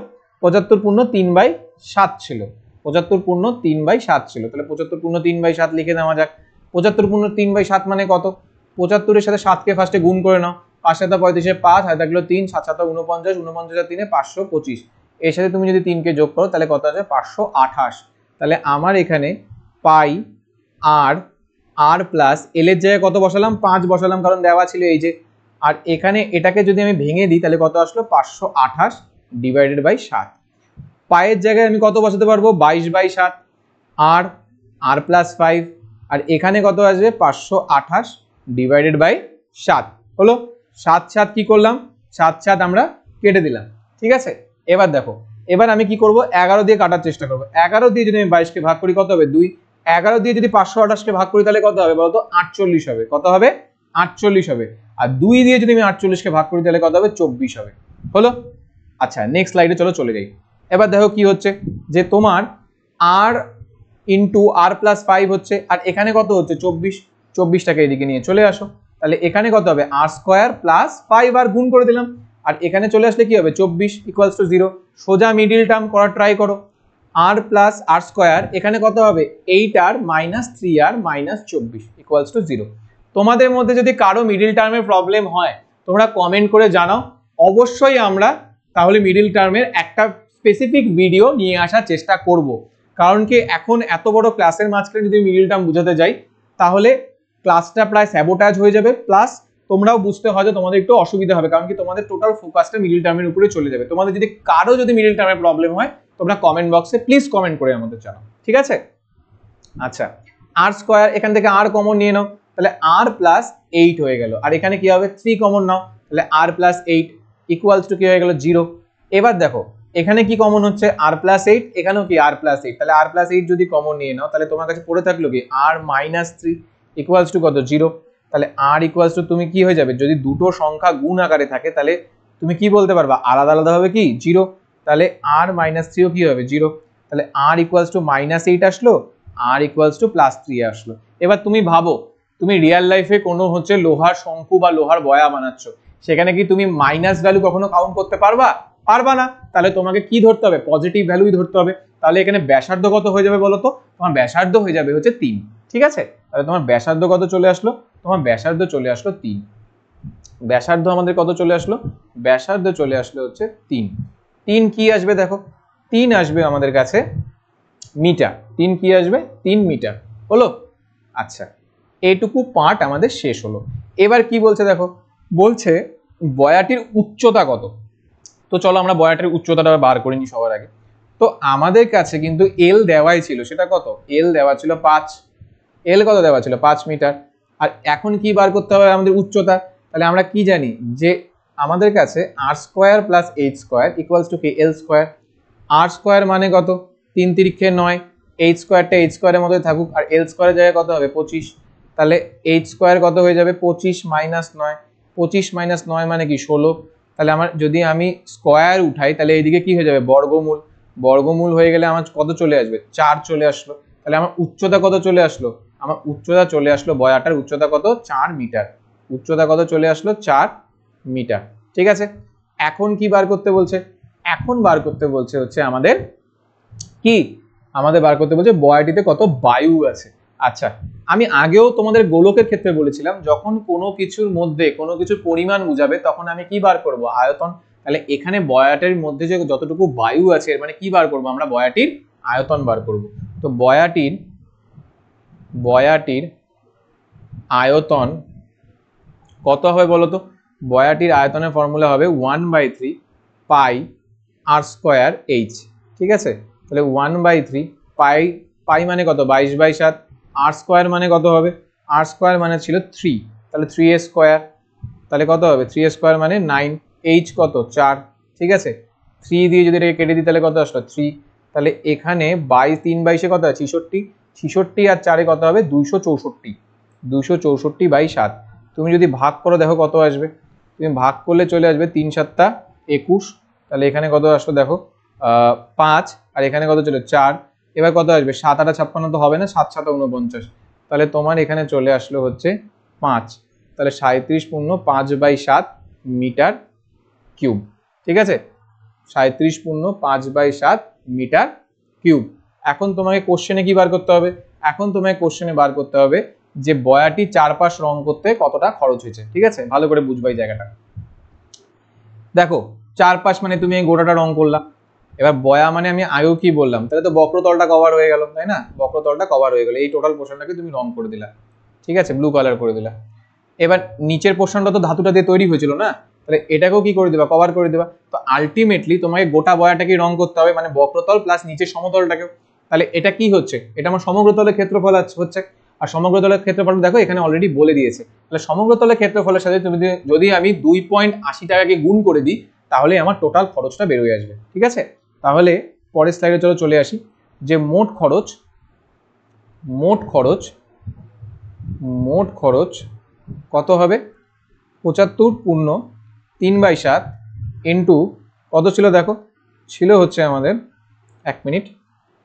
75 পূর্ণ 3/7 ছিল, 75 পূর্ণ 3/7 ছিল, তাহলে 75 পূর্ণ 3/7 লিখে নেওয়া যাক। 75 পূর্ণ 3/7 মানে কত, 75-এর সাথে 7কে ফার্স্টে গুণ করে নাও, 5 7 35 5 হাতে থাকলো 3, 7 7 49, 49 আর 3 525, এর সাথে তুমি যদি 3কে যোগ করো তাহলে কত আসবে 528, তাহলে আমার এখানে পাই আর আর প্লাস এল এর জায়গায় কত বসালাম 5 বসালাম কারণ দেওয়া ছিল এই যে, আর এখানে এটাকে যদি আমি ভেঙে দিই তাহলে কত আসলো 528 ডিভাইডেড বাই 7। পায়ের জায়গায় আমি কত বসাতে পারবো 22/7 আর আর প্লাস 5, আর এখানে কত আসবে 528 ডিভাইডেড বাই 7 হলো। 7 7 কি করলাম 7 7 আমরা কেটে দিলাম, ঠিক আছে। এবার দেখো, এবার আমি কি করব 11 দিয়ে কাটার চেষ্টা করব। 11 দিয়ে যদি আমি 22 কে ভাগ করি কত হবে 2, 11 দিয়ে যদি 528 কে ভাগ করি তাহলে কত হবে বলতো 48 হবে। কত হবে 48 হবে। আর 2 দিয়ে যদি আমি 48 কে ভাগ করি তাহলে কত হবে 24 হবে। হলো। আচ্ছা নেক্সট স্লাইডে চলো চলে যাই। এবার দেখো কি হচ্ছে যে তোমার আর ইন্টু আর প্লাস 5 হচ্ছে, আর এখানে কত হচ্ছে 24, 24টাকে এদিকে নিয়ে চলে আসো। তাহলে এখানে কত হবে আর স্কোয়ার প্লাস 5 আর গুণ করে দিলাম, আর এখানে চলে আসলে কি হবে 24 ইকুয়ালস টু 0। সোজা মিডিল টার্ম করার ট্রাই করো। আর প্লাস আর স্কোয়ার এখানে কত হবে 8r minus 3r minus 24 equals to 0। তোমাদের মধ্যে যদি কারো মিডিল টার্মের প্রবলেম হয় তোমরা কমেন্ট করে জানাও, অবশ্যই আমরা তাহলে মিডিল টার্মের একটা স্পেসিফিক ভিডিও নিয়ে আসার চেষ্টা করব। কারণ কি এখন এত বড় ক্লাসের মাঝখানে যদি মিডিল টার্ম বোঝাতে যাই তাহলে ক্লাসটা প্রায় স্যাবোটাজ হয়ে যাবে, প্লাস তোমরাও বুঝতে হয়তো তোমাদের একটু অসুবিধা হবে, কারণ কি তোমাদের টোটাল ফোকাসটা মিডিল টার্মের উপরে চলে যাবে। তোমাদের যদি কারো যদি মিডিল টার্মের প্রবলেম হয় তোমরা কমেন্ট বক্সে প্লিজ কমেন্ট করে আমাদের জানাও, ঠিক আছে। আচ্ছা আর স্কোয়ার এখান থেকে আর কমন নিয়ে নাও, তাহলে আর প্লাস 8 হয়ে গেল, আর এখানে কি হবে 3 কমন নাও, তাহলে আর প্লাস 8 ইকুয়ালস টু কি হয়ে গেল 0। এবার দেখো এখানে কি কমন হচ্ছে আর প্লাস 8, এখানেও কি আর প্লাস 8, তাহলে আর প্লাস 8 যদি কমন নিয়ে নাও তাহলে তোমার কাছে পড়ে থাকলো কি আর মাইনাস 3 ইকুয়ালস টু কত 0। তাহলে আর ইকুয়ালস টু তুমি কি হয়ে যাবে যদি দুটো সংখ্যা গুণ আকারে থাকে তাহলে তুমি কি বলতে পারবা আলাদা আলাদা হবে কি 0, তাহলে আর মাইনাস 3 ও কি হবে 0। তাহলে আর ইকুয়ালস টু মাইনাস 8 আসলো, আর ইকুয়ালস টু প্লাস 3 আসলো। এবার তুমি ভাবো তুমি রিয়েল লাইফে কোনো হচ্ছে লোহার শঙ্কু বা লোহার বয়া বানাচ্ছ, সেখানে কি তুমি মাইনাস ভ্যালু কখনো কাউন্ট করতে পারবা? পারবা না। তাহলে তোমাকে কি ধরতে হবে পজিটিভ ভ্যালুই ধরতে হবে। তাহলে এখানে ব্যাসার্ধ কত হয়ে যাবে বলো তো, তোমার ব্যাসার্ধ হয়ে যাবে হচ্ছে 3, ঠিক আছে। তাহলে তোমার ব্যাসার্ধ কত চলে আসলো, তোমার ব্যাসার্ধ চলে আসলো 3। ব্যাসার্ধ আমাদের কত চলে আসলো, ব্যাসার্ধ চলে আসলো হচ্ছে 3। 3 কি আসবে দেখো 3 আসবে আমাদের কাছে মিটার। 3 কি আসবে 3 মিটার হলো। আচ্ছা এইটুকু পার্ট আমাদের শেষ হলো। এবার কি বলছে দেখো, বলছে বয়াটির উচ্চতা কত। তো চলো আমরা বয়াটির উচ্চতাটা বার করে নিই সবার আগে। তো আমাদের কাছে কিন্তু এল দেওয়াই ছিল, সেটা কত এল দেওয়া ছিল 5, এল কত দেওয়া ছিল 5 মিটার। আর এখন কি বার করতে হবে আমাদের উচ্চতা, তাহলে আমরা কি জানি যে আমাদের কাছে R square plus H square equals to কি এল স্কোয়ার। আর স্কোয়ার মানে কত 3 তিরিক্ষে 9, এইচ স্কোয়ারটা এইচ স্কোয়ারের মধ্যে থাকুক, আর এল স্কোয়ারের জায়গায় কত হবে 25। তাহলে এইচ স্কোয়ার কত হয়ে যাবে 25 মাইনাস 9, 25 মাইনাস 9 মানে কি 16। তাহলে আমার যদি আমি স্কোয়ার উঠাই তাহলে এইদিকে কি হয়ে যাবে বর্গমূল, বর্গমূল হয়ে গেলে আমার কত চলে আসবে 4 চলে আসলো। তাহলে আমার উচ্চতা কত চলে আসলো, আমার উচ্চতা চলে আসলো বয়াটার উচ্চতা কত 4 মিটার। উচ্চতা কত চলে আসলো 4 মিটার, ঠিক আছে। এখন কি বার করতে বলছে, এখন বার করতে বলছে হচ্ছে আমাদের কি, আমাদের বার করতে বলছে বয়াটিতে কত বায়ু আছে। আচ্ছা আমি আগেও তোমাদের গোলকের ক্ষেত্রে বলেছিলাম যখন কোনো কিছুর মধ্যে কোনো কিছুর পরিমাণ বুঝাবে তখন আমি কি বার করব আয়তন। তাহলে এখানে বয়াটির মধ্যে যে যতটুকু বায়ু আছে এর মানে কি বার করব আমরা বয়াটির আয়তন বার করব। তো বয়াটির আয়তন কত হবে বলো তো, বয়াটির আয়তনের ফর্মুলা হবে 1/3 পাই আর স্কোয়ার এইচ, ঠিক আছে। তাহলে 1/3 পাই, পাই মানে কত 22/7, আর স্কোয়ার মানে কত হবে, আর স্কোয়ার মানে ছিল 3, তাহলে 3 এর স্কোয়ার, তাহলে কত হবে 3 এর স্কোয়ার মানে 9, এইচ কত 4, ঠিক আছে। 3 দিয়ে যদি এটাকে কেটে দিই তাহলে কত আসলো 3, তাহলে এখানে 3/22 কত হয় 66, 66 আর 4 কত হবে 264, 264/7। তুমি যদি ভাগ করো দেখো কত আসবে, তুমি ভাগ করলে চলে আসবে 3 7 21, তাহলে এখানে কত আসলো দেখো 5, আর এখানে কত ছিল 4। এবার কত আসবে 7 8 56 তো হবে না, 7 7 49, তাহলে তোমার এখানে চলে আসলো হচ্ছে 5, তাহলে 37 পূর্ণ 5/7 মিটার কিউব, ঠিক আছে। 37 পূর্ণ 5/7 মিটার কিউব। এখন তোমাকে কোশ্চেনে কি বার করতে হবে, এখন তোমাকে কোশ্চেনে বার করতে হবে যে বয়াটি চারপাশ রং করতে কতটা খরচ হয়েছে, ঠিক আছে। ভালো করে বুঝবা এই জায়গাটা। দেখো চারপাশ মানে তুমি এই গোটাটা রং করলা, এবার বয়া মানে আমি আগেও কি বললাম, তাহলে তো বক্রতলটা কভার হয়ে গেল, তাই না? বক্রতলটা কভার হয়ে গেল, এই টোটাল পোর্শনটাকে তুমি রং করে দিলা, ঠিক আছে, ব্লু কালার করে দিলা। এবার নিচের পোর্শনটা তো ধাতুটা দিয়ে তৈরি হয়েছিল না, তাহলে এটাকেও কি করে দেবা, কভার করে দেবা। তো আলটিমেটলি তোমাকে গোটা বয়াটাকে রং করতে হবে, মানে বক্রতল প্লাস নিচের সমতলটাকেও। তাহলে এটা কি হচ্ছে, এটা আমার সমগ্রতলের ক্ষেত্রফল হচ্ছে। আর সমগ্রতলের ক্ষেত্রফল দেখো এখানে অলরেডি বলে দিয়েছে। তাহলে সমগ্রতলের ক্ষেত্রফলের সাথে তুমি যদি আমি 2.80 টাকাকে গুণ করে দিই, তাহলে আমার টোটাল খরচটা বেরোয় আসবে, ঠিক আছে। তাহলে পরের স্লাইডে চলে আসি, যে মোট খরচ কত হবে, 75 ইন্টু কত ছিল দেখো, ছিল হচ্ছে আমাদের 1 মিনিট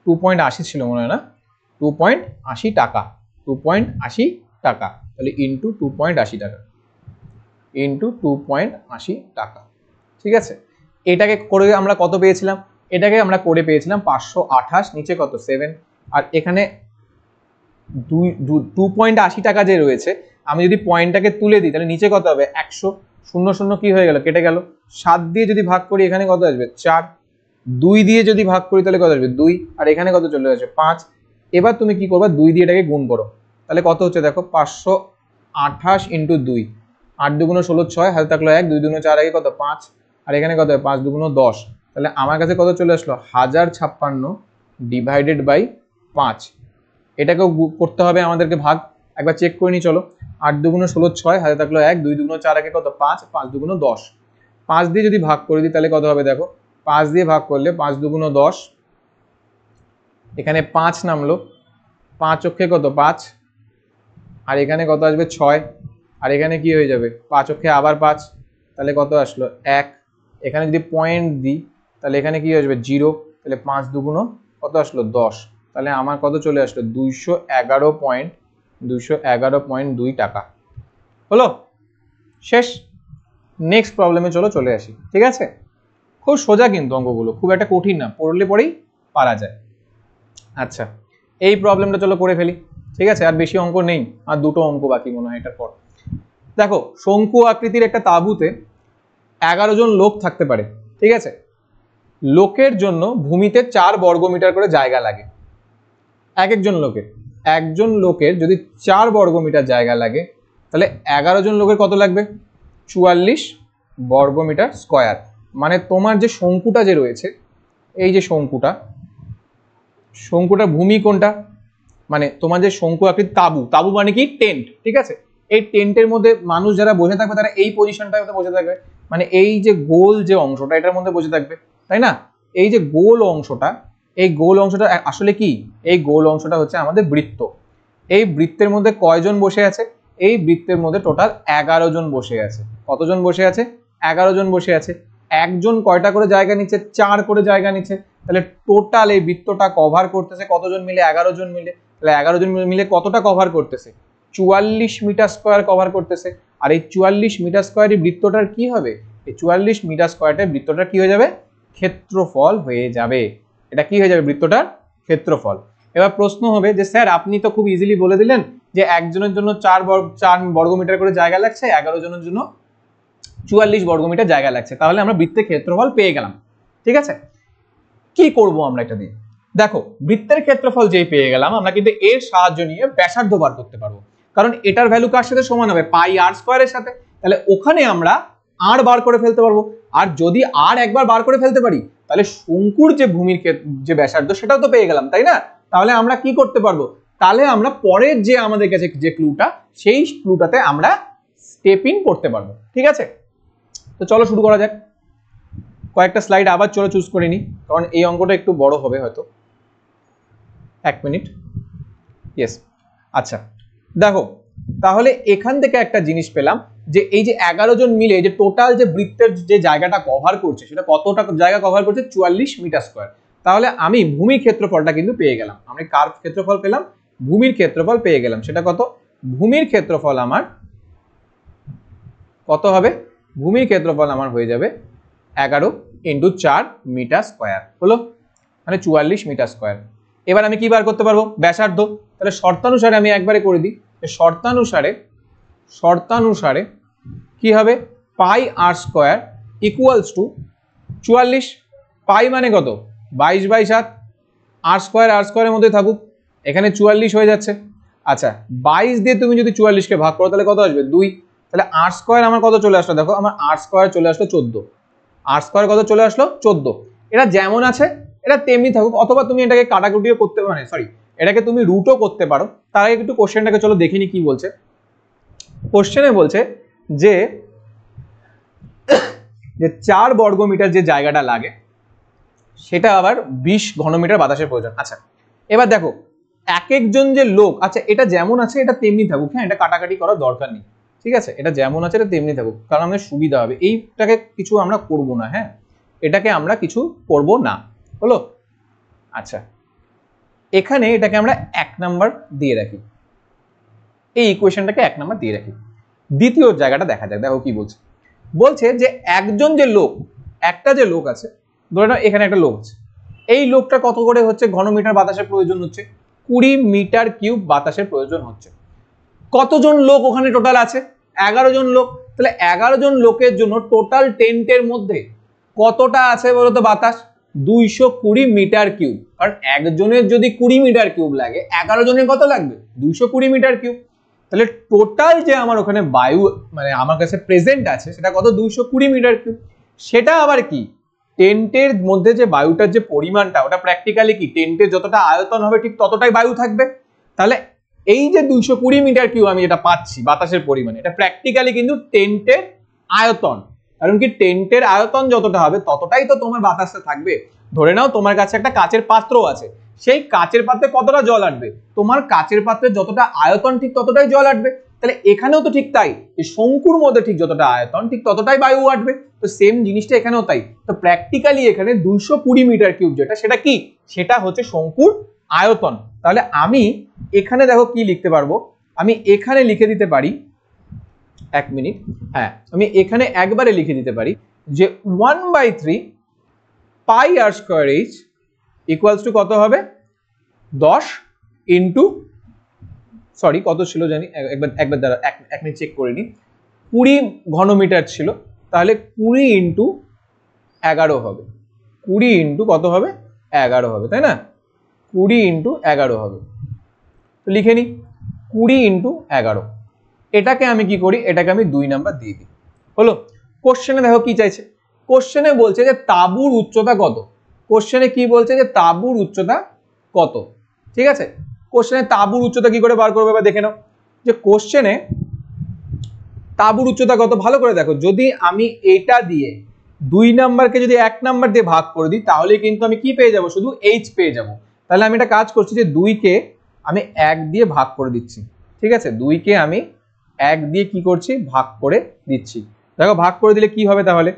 2.80 ছিল মনে হয় না, 2.80 টাকা, 2.80 টাকা, তাহলে ইন্টু 2.80 টাকা, ইন্টু 2.80 টাকা, ঠিক আছে। এটাকে করে আমরা কত পেয়েছিলাম, এটাকে আমরা করে পেয়েছিলাম 528, নিচে কত 7, আর এখানে 2.80 টাকা যে রয়েছে, আমি যদি পয়েন্টটাকে তুলে দিই তাহলে নিচে কত হবে 100, 0 কি হয়ে গেল, কেটে গেল। 7 দিয়ে যদি ভাগ করি এখানে কত আসবে 4, 2 দিয়ে যদি ভাগ করি তাহলে কত আসবে 2, আর এখানে কত চলে আসবে 5। এবার তুমি কি করবা, 2 দিয়ে এটাকে গুণ করো, তাহলে কত হচ্ছে দেখো 528 ইন্টু 2, 8 দুগুণ 16, 6 হাতে থাকলো 1, 2 দুগুণ 4, আগে কত 5, আর এখানে কত 5 দুগুণ 10, তাহলে আমার কাছে কত চলে আসলো 1056 ডিভাইডেড বাই 5। এটাকেও করতে হবে আমাদেরকে ভাগ, একবার চেক করে নি চলো। 8 দুগুণ 16, 6 হাতে থাকলো 1, 2 দুগুণ 4, আগে কত 5, 5 দুগুণ 10, 5 দিয়ে যদি ভাগ করে দিই তাহলে কত হবে দেখো, 5 দিয়ে ভাগ করলে 5 দুগুণ 10, এখানে 5 নামলো, 5 অক্ষে কত 5, আর এখানে কত আসবে 6, আর এখানে কি হয়ে যাবে 5 অক্ষে আবার 5, তাহলে কত আসলো 1, এখানে যদি পয়েন্ট দিই তাহলে এখানে কি আসবে 0, তাহলে 5 দুগুণ কত আসলো 10, তাহলে আমার কত চলে আসলো 211.2 টাকা হলো। শেষ। নেক্সট প্রবলেমে চলে আসি, ঠিক আছে। খুব সোজা কিন্তু অঙ্কগুলো, খুব একটা কঠিন না, পড়লে পরেই পারা যায়। আচ্ছা, এই প্রবলেমটা চলো করে ফেলি, ঠিক আছে। আর বেশি অঙ্ক নেই, আর দুটো অঙ্ক বাকি মনে হয় এটার পর। দেখো, শঙ্কু আকৃতির একটা তাঁবুতে 11 জন লোক থাকতে পারে, ঠিক আছে। লোকের জন্য ভূমিতে 4 বর্গমিটার করে জায়গা লাগে। একজন লোকের যদি 4 বর্গমিটার জায়গা লাগে, তাহলে 11 জন লোকের কত লাগবে 44 বর্গমিটার স্কয়ার। মানে তোমার যে শঙ্কুটা যে রয়েছে, এই যে শঙ্কুটার ভূমি কোনটা, মানে তোমার যে শঙ্কু আকৃতি তাবু মানে কি টেন্ট, ঠিক আছে। এই টেন্টের মধ্যে মানুষ যারা বসে থাকবে তারা এই পজিশনটাতে বসে থাকবে, মানে এই যে গোল যে অংশটা এটার মধ্যে বসে থাকবে, তাই না। এই যে গোল অংশটা, এই গোল অংশটা আসলে কি, এই গোল অংশটা হচ্ছে আমাদের বৃত্ত। এই বৃত্তের মধ্যে কয়জন বসে আছে, এই বৃত্তের মধ্যে টোটাল 11 জন বসে আছে। কতজন বসে আছে 11 জন বসে আছে। একজন কয়টা করে জায়গা নিচ্ছে 4 করে জায়গা নিচ্ছে, তাহলে টোটাল এই বৃত্তটা কভার করতেছে কতজন মিলে 11 জন মিলে, তাহলে 11 জন মিলে কতটা কভার করতেছে 44 মিটার স্কয়ার কভার করতেছে। আর এই 44 মিটার স্কয়ারের বৃত্তটার কি হবে, এই 44 মিটার স্কয়ারের বৃত্তটার কি হয়ে যাবে ক্ষেত্রফল হয়ে যাবে। এটা কি হয়ে যাবে বৃত্তটার ক্ষেত্রফল। এবার প্রশ্ন হবে যে স্যার আপনি তো খুব ইজিলি বলে দিলেন যে একজনের জন্য 4 বর্গমিটার করে জায়গা লাগছে, 11 জনের জন্য 44 বর্গমিটার জায়গা লাগছে, তাহলে আমরা বৃত্তের ক্ষেত্রফল পেয়ে গেলাম, ঠিক আছে। কি করব আমরা এটা দিয়ে, দেখো বৃত্তের ক্ষেত্রফল যেই পেয়ে গেলাম, আমরা কিন্তু এর সাহায্য নিয়ে ব্যাসার্ধ বার করতে পারবো, কারণ এটার ভ্যালু কার সাথে সমান হবে পাই আর স্কয়ারের সাথে, তাহলে ওখানে আমরা আর বার করে ফেলতে পারবো। আর যদি আর একবার বার করে ফেলতে পারি তাহলে শঙ্কুর যে ভূমির যে ব্যাসার্ধ সেটাও তো পেয়ে গেলাম, তাই না। তাহলে আমরা কি করতে পারবো, তাহলে আমরা পরের যে আমাদের কাছে যে ক্লুটা, সেই ক্লুটাতে আমরা স্টেপ ইন করতে পারবো, ঠিক আছে। তো চলো শুরু করা যাক। কয়েকটা স্লাইড আবার চুজ করে নিই, কারণ এই অঙ্কটা একটু বড় হবে হয়তো। 1 মিনিট, ইয়েস। আচ্ছা দেখো, তাহলে এখান থেকে একটা জিনিস পেলাম যে এই যে 11 জন মিলে যে টোটাল যে বৃত্তের যে জায়গাটা কভার করছে সেটা কতটা জায়গা কভার করছে 44 মিটার স্কয়ার। তাহলে আমি ভূমির ক্ষেত্রফলটা কিন্তু পেয়ে গেলাম, আমি কার ক্ষেত্রফল পেলাম, ভূমির ক্ষেত্রফল পেয়ে গেলাম। সেটা কত, ভূমির ক্ষেত্রফল আমার কত হবে, ভূমির ক্ষেত্রফল আমার হয়ে যাবে 11 × 4 মিটার স্কয়ার, হলো মানে 44 মিটার স্কয়ার। এবার আমি কি বার করতে পারবো ব্যাসার্ধ, তাহলে শর্তানুসারে আমি একবারে করে দিই, শর্তানুসারে কি হবে পাই আর স্কয়ার ইকুয়ালস টু 44, পাই মানে কত 22/7, আর স্কোয়ারের মধ্যে থাকুক, এখানে 44 হয়ে যাচ্ছে। আচ্ছা 22 দিয়ে তুমি যদি 44কে ভাগ করো তাহলে কত আসবে 2, তাহলে আর স্কোয়ার আমার কত চলে আসলো, দেখো আমার আর স্কোয়ার চলে আসলো 14, আর স্কোয়ার কত চলে আসলো 14। এটা যেমন আছে এটা তেমনি থাকুক, অথবা তুমি এটাকে কাটাকুটিও করতে মানে সরি এটাকে তুমি রুটও করতে পারো। তার আগে একটু কোশ্চেনটাকে চলো দেখিনি কি বলছে। কোশ্চেনে বলছে যে 4 বর্গমিটার যে জায়গাটা লাগে সেটা আবার 20 ঘনমিটার বাতাসের প্রয়োজন। আচ্ছা এবার দেখো এক একজন যে লোক, আচ্ছা এটা যেমন আছে এটা তেমনি থাকুক, হ্যাঁ এটা কাটাকাটি করার দরকার নেই, ঠিক আছে এটা যেমন আছে এটা তেমনি থাকুক, কারণ আমাদের সুবিধা হবে, এইটাকে কিছু আমরা করব না, হ্যাঁ এটাকে আমরা কিছু করব না, হলো। আচ্ছা এখানে এটাকে আমরা 1 নাম্বার দিয়ে রাখি, এই ইকুয়েশনটাকে 1 নাম্বার দিয়ে রাখি। দ্বিতীয় জায়গাটা দেখা যাক, দেখো কি বলছে। বলছে যে একজন যে লোক, একটা যে লোক আছে, ধরে নাও এখানে একটা লোক আছে, এই লোকটা কত করে হচ্ছে ঘনমিটার বাতাসের প্রয়োজন হচ্ছে, 20 মিটার কিউব বাতাসের প্রয়োজন হচ্ছে। কতজন লোক ওখানে টোটাল আছে 11 জন লোক, তাহলে 11 জন লোকের জন্য টোটাল টেন্টের মধ্যে কতটা আছে বলতো বাতাস 220 মিটার কিউব, কারণ একজনের যদি 20 মিটার কিউব লাগে 11 জনের কত লাগবে 220 মিটার কিউব। তাহলে টোটাল যে আমার ওখানে বায়ু মানে আমার কাছে প্রেজেন্ট আছে সেটা কত 220 মিটার কিউব। সেটা আবার কি টেন্টের মধ্যে যে বায়ুটার যে পরিমাণটা ওটা প্র্যাকটিক্যালি কি টেন্টের যতটা আয়তন হবে ঠিক ততটাই বায়ু থাকবে। তাহলে এই যে 220 মিটার কিউব আমি যেটা পাচ্ছি বাতাসের পরিমাণ, এটা প্র্যাকটিক্যালি কিন্তু টেন্টের আয়তন, কারণ কি টেন্টের আয়তন যতটা হবে ততটাই তো তোমার বাতাসটা থাকবে। ধরে নাও তোমার কাছে একটা কাচের পাত্র আছে, সেই কাচের পাত্রে কতটা জল আটবে, তোমার কাচের পাত্রে যতটা আয়তন ঠিক ততটাই জল আটবে। তাহলে এখানেও তো ঠিক তাই, এই শঙ্কুর মধ্যে ঠিক যতটা আয়তন ঠিক ততটাই বায়ু আটবে, তো সেম জিনিসটা এখানেও তাই। তো প্র্যাকটিক্যালি এখানে 220 মিটার কিউব যেটা সেটা কি, সেটা হচ্ছে শঙ্কুর আয়তন। তাহলে আমি এখানে দেখো কি লিখতে পারবো, আমি এখানে লিখে দিতে পারি, 1 মিনিট, হ্যাঁ আমি এখানে একবারে লিখে দিতে পারি যে 1/3 পাই আর স্কয়ার এইচ ইকুয়ালস টু কত হবে 10 ইন্টু সরি কত ছিল জানি একবার দ্বারা 1 মিনিট চেক করে নিই, 20 ঘনমিটার ছিল, তাহলে 20 ইন্টু 11 হবে, 20 ইন্টু কত হবে 11 হবে, তাই না 20 ইন্টু 11 হবে। তো লিখে নিই 20 ইন্টু 11, এটাকে আমি কি করি এটাকে আমি 2 নাম্বার দিয়ে দিই, হলো। কোশ্চেনে দেখো কি চাইছে, কোশ্চেনে বলছে যে তাঁবুর উচ্চতা কত, কোশ্চেনে কি বলছে যে তাঁবুর উচ্চতা কত, ঠিক আছে। কোশ্চেনে তাঁবুর উচ্চতা কি করে বার করবে এবার দেখে নাও, যে কোশ্চেনে তাঁবুর উচ্চতা কত ভালো করে দেখো, যদি আমি এটা দিয়ে 2 নাম্বারকে যদি 1 নাম্বার দিয়ে ভাগ করে দিই তাহলে কিন্তু আমি কি পেয়ে যাব শুধু এইচ পেয়ে যাব। তাহলে আমি একটা কাজ করছি যে 2 কে আমি 1 দিয়ে ভাগ করে দিচ্ছি, ঠিক আছে 2 কে আমি 1 দিয়ে কি করছি ভাগ করে দিচ্ছি। দেখো ভাগ করে দিলে কি হবে, তাহলে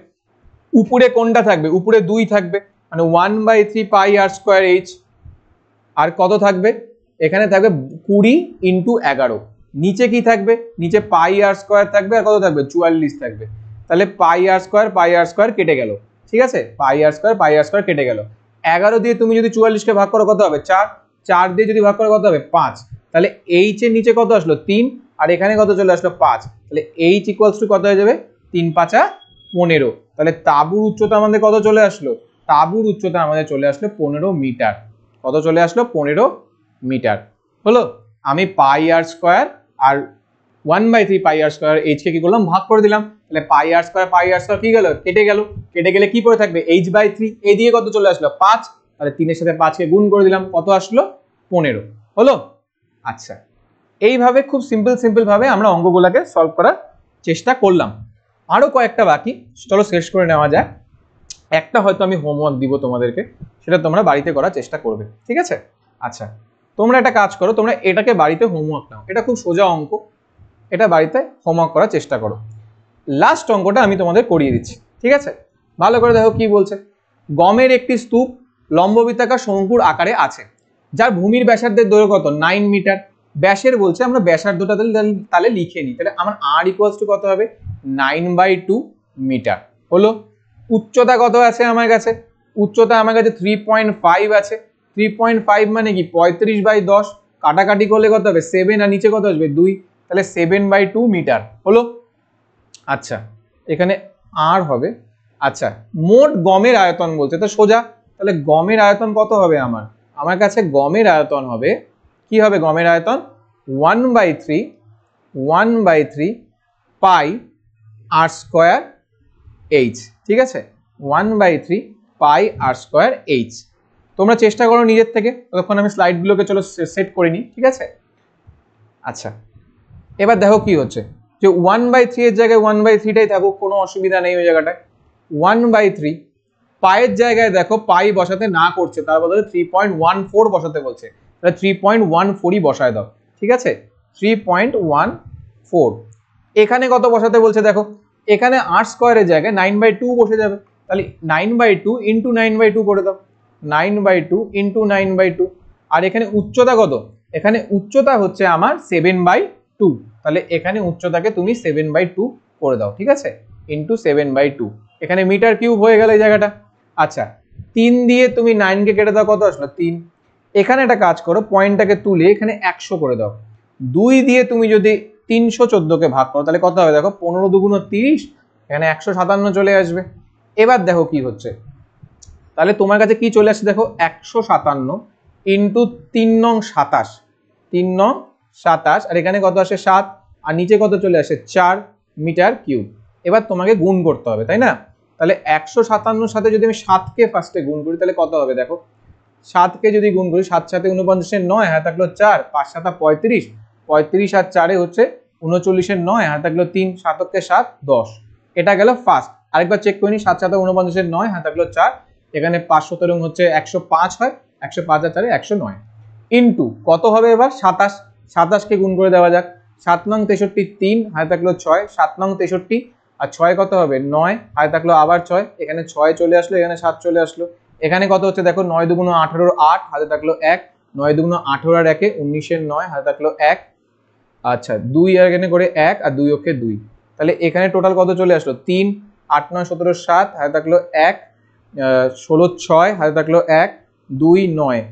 উপরে কোনটা থাকবে উপরে 2 থাকবে, মানে 1/3 পাই আর স্কয়ার এইচ, আর কত থাকবে এখানে থাকবে 20 ইন্টু 11, নিচে কি থাকবে নিচে পাই আর স্কয়ার থাকবে, আর কত থাকবে 44 থাকবে। তাহলে পাই আর স্কয়ার কেটে গেল, ঠিক আছে পাই আর স্কয়ার কেটে গেল। 11 দিয়ে তুমি যদি 44কে ভাগ করো কত হবে 4, 4 দিয়ে যদি ভাগ করো কত হবে 5, তাহলে এইচ এর নিচে কত আসলো 3, আর এখানে কত চলে আসলো 5, তাহলে এইচ ইকুয়ালস টু কত হয়ে যাবে 3 5 15। তাহলে তাঁবুর উচ্চতা আমাদের কত চলে আসলো, তাঁবুর উচ্চতা আমাদের চলে আসলো 15 মিটার, কত চলে আসলো 15 মিটার, হলো। আমি পাই আর স্কয়ার আর 1/3 পাই আর স্কয়ার এইচ কে কি করলাম ভাগ করে দিলাম, তাহলে পাই আর স্কয়ার কি গেল কেটে গেল, কেটে গেলে কি পড়ে থাকবে h/3, এই দিকে কত চলে আসলো 5, তাহলে 3 এর সাথে 5 কে গুণ করে দিলাম কত আসলো 15, হলো। আচ্ছা এইভাবে খুব সিম্পল ভাবে আমরা অঙ্কগুলোকে সলভ করার চেষ্টা করলাম, আরো কয়েকটা বাকি, চলো শেষ করে নেওয়া যায়। একটা হয়তো আমি হোমওয়ার্ক দিব তোমাদেরকে, সেটা তোমরা বাড়িতে করার চেষ্টা করবে, ঠিক আছে। আচ্ছা তোমরা একটা কাজ করো, তোমরা এটাকে বাড়িতে হোমওয়ার্ক নাও, এটা খুব সোজা অঙ্ক, এটা বাড়িতে হোমওয়ার্ক করার চেষ্টা করো। লাস্ট অঙ্কটা আমি তোমাদের করিয়ে দিচ্ছি, ঠিক আছে। ভালো করে দেখো কি বলছে, গমের একটি স্তূপ লম্ববৃত্তাকার শঙ্কুর আকারে আছে, যার ভূমির ব্যাসার্ধের দৈর্ঘ্য কত 9 মিটার। ব্যাসের বলছে আমরা ব্যাসার্ধটা তাহলে লিখে নিই, তাহলে আমার আর ইকুয়ালস টু কত হবে 9/2 মিটার, হলো। উচ্চতা কত আছে আমার কাছে, উচ্চতা আমার কাছে 3.5 আছে, 3.5 মানে কি 35/10, কাটাকাটি করলে কত হবে 7, আর নিচে কত আসবে 2, তাহলে 7/2 মিটার, হলো। আচ্ছা এখানে আর হবে আচ্ছা, মোট গমের আয়তন বলছে, তো সোজা, তাহলে গমের আয়তন কত হবে আমার? আমার কাছে গমের আয়তন হবে, কি হবে গমের আয়তন? 1/3 পাই আর স্কোয়ার এইচ। ঠিক আছে, 1/3 পাই আর স্কোয়ার এইচ। তোমরা চেষ্টা করো নিজের থেকে, ততক্ষণ আমি স্লাইডগুলোকে চলো সেট করে নিই। ঠিক আছে, আচ্ছা এবার দেখো কি হচ্ছে, যে 1/3 এর জায়গায় 1/3টাই থাকুক, কোনো অসুবিধা নেই ওই জায়গাটায়। 1/3 পায়ের জায়গায় দেখো পাই বসাতে না করছে, তার বদলে 3.14 বসাতে বলছে, তাহলে 3.14ই বসায় দাও। ঠিক আছে, 3.14। এখানে কত বসাতে বলছে দেখো, এখানে আর স্কোয়ারের জায়গায় 9/2 বসে যাবে, তাহলে 9/2 ইন্টু 9/2 করে দাও, 9/2 ইন্টু 9/2। আর এখানে উচ্চতা কত? এখানে উচ্চতা হচ্ছে আমার 7/2, তাহলে এখানে উচ্চতাকে তুমি 7/2 করে দাও। ঠিক আছে, ইন্টু 7/2, এখানে মিটার কিউব হয়ে গেল এই জায়গাটা। আচ্ছা, 3 দিয়ে তুমি 9 কে কেটে দাও, কত আসলো? 3। এখানে একটা কাজ করো, পয়েন্টটাকে তুলে এখানে 100 করে দাও। 2 দিয়ে তুমি যদি 314 কে ভাগ করো তাহলে কত হবে দেখো, 15 দুগুণ 30, এখানে 157 চলে আসবে। এবার দেখো কি হচ্ছে, তাহলে তোমার কাছে কি চলে আসছে দেখো, 157 ইন্টু 3 নং 27, 3 নং 27, আর এখানে কত আসে 7, আর নিচে কত চলে আসে 4 মিটার কিউব। এবার তোমাকে গুণ করতে হবে, তাই না? তাহলে 157 সাথে যদি আমি 7কে ফার্স্টে গুণ করি তাহলে কত হবে দেখো, 7কে যদি গুণ করি, 7 7 49 9, হাতে থাকলো 4, 5 7 35, 35 আর 4 হচ্ছে 39 9, হাতে থাকলো 3, 7 কে 7 10। এটা গেল ফার্স্ট। আরেকবার চেক করে নি, 7 7 49 9, হাতে থাকলো 4, এখানে 5 17 হচ্ছে 105 হয়, 105 আর 4 109 ইন্টু কত হবে এবার 27, 27 কে গুণ করে দেওয়া যাক, 7 নং 63 3, হাতে থাকলো 6, 7 নং 63 আর 6 কত হবে 9, হাতে থাকলো আবার 6, এখানে 6 চলে আসলো, এখানে 7 চলে আসলো। এখানে কত হচ্ছে দেখো, 9 দুগুণ 18 8, হাতে থাকলো 1, 9 দুগুণ 18 আর 1 19 9, হাতে থাকলো 1। আচ্ছা, 2 আর এখানে করে 1 আর 2 ওকে 2, তাহলে এখানে টোটাল কত চলে আসলো 3, 8 9 17 7, হাতে থাকলো 1, 16 6, হাতে থাকলো 1, 2 9,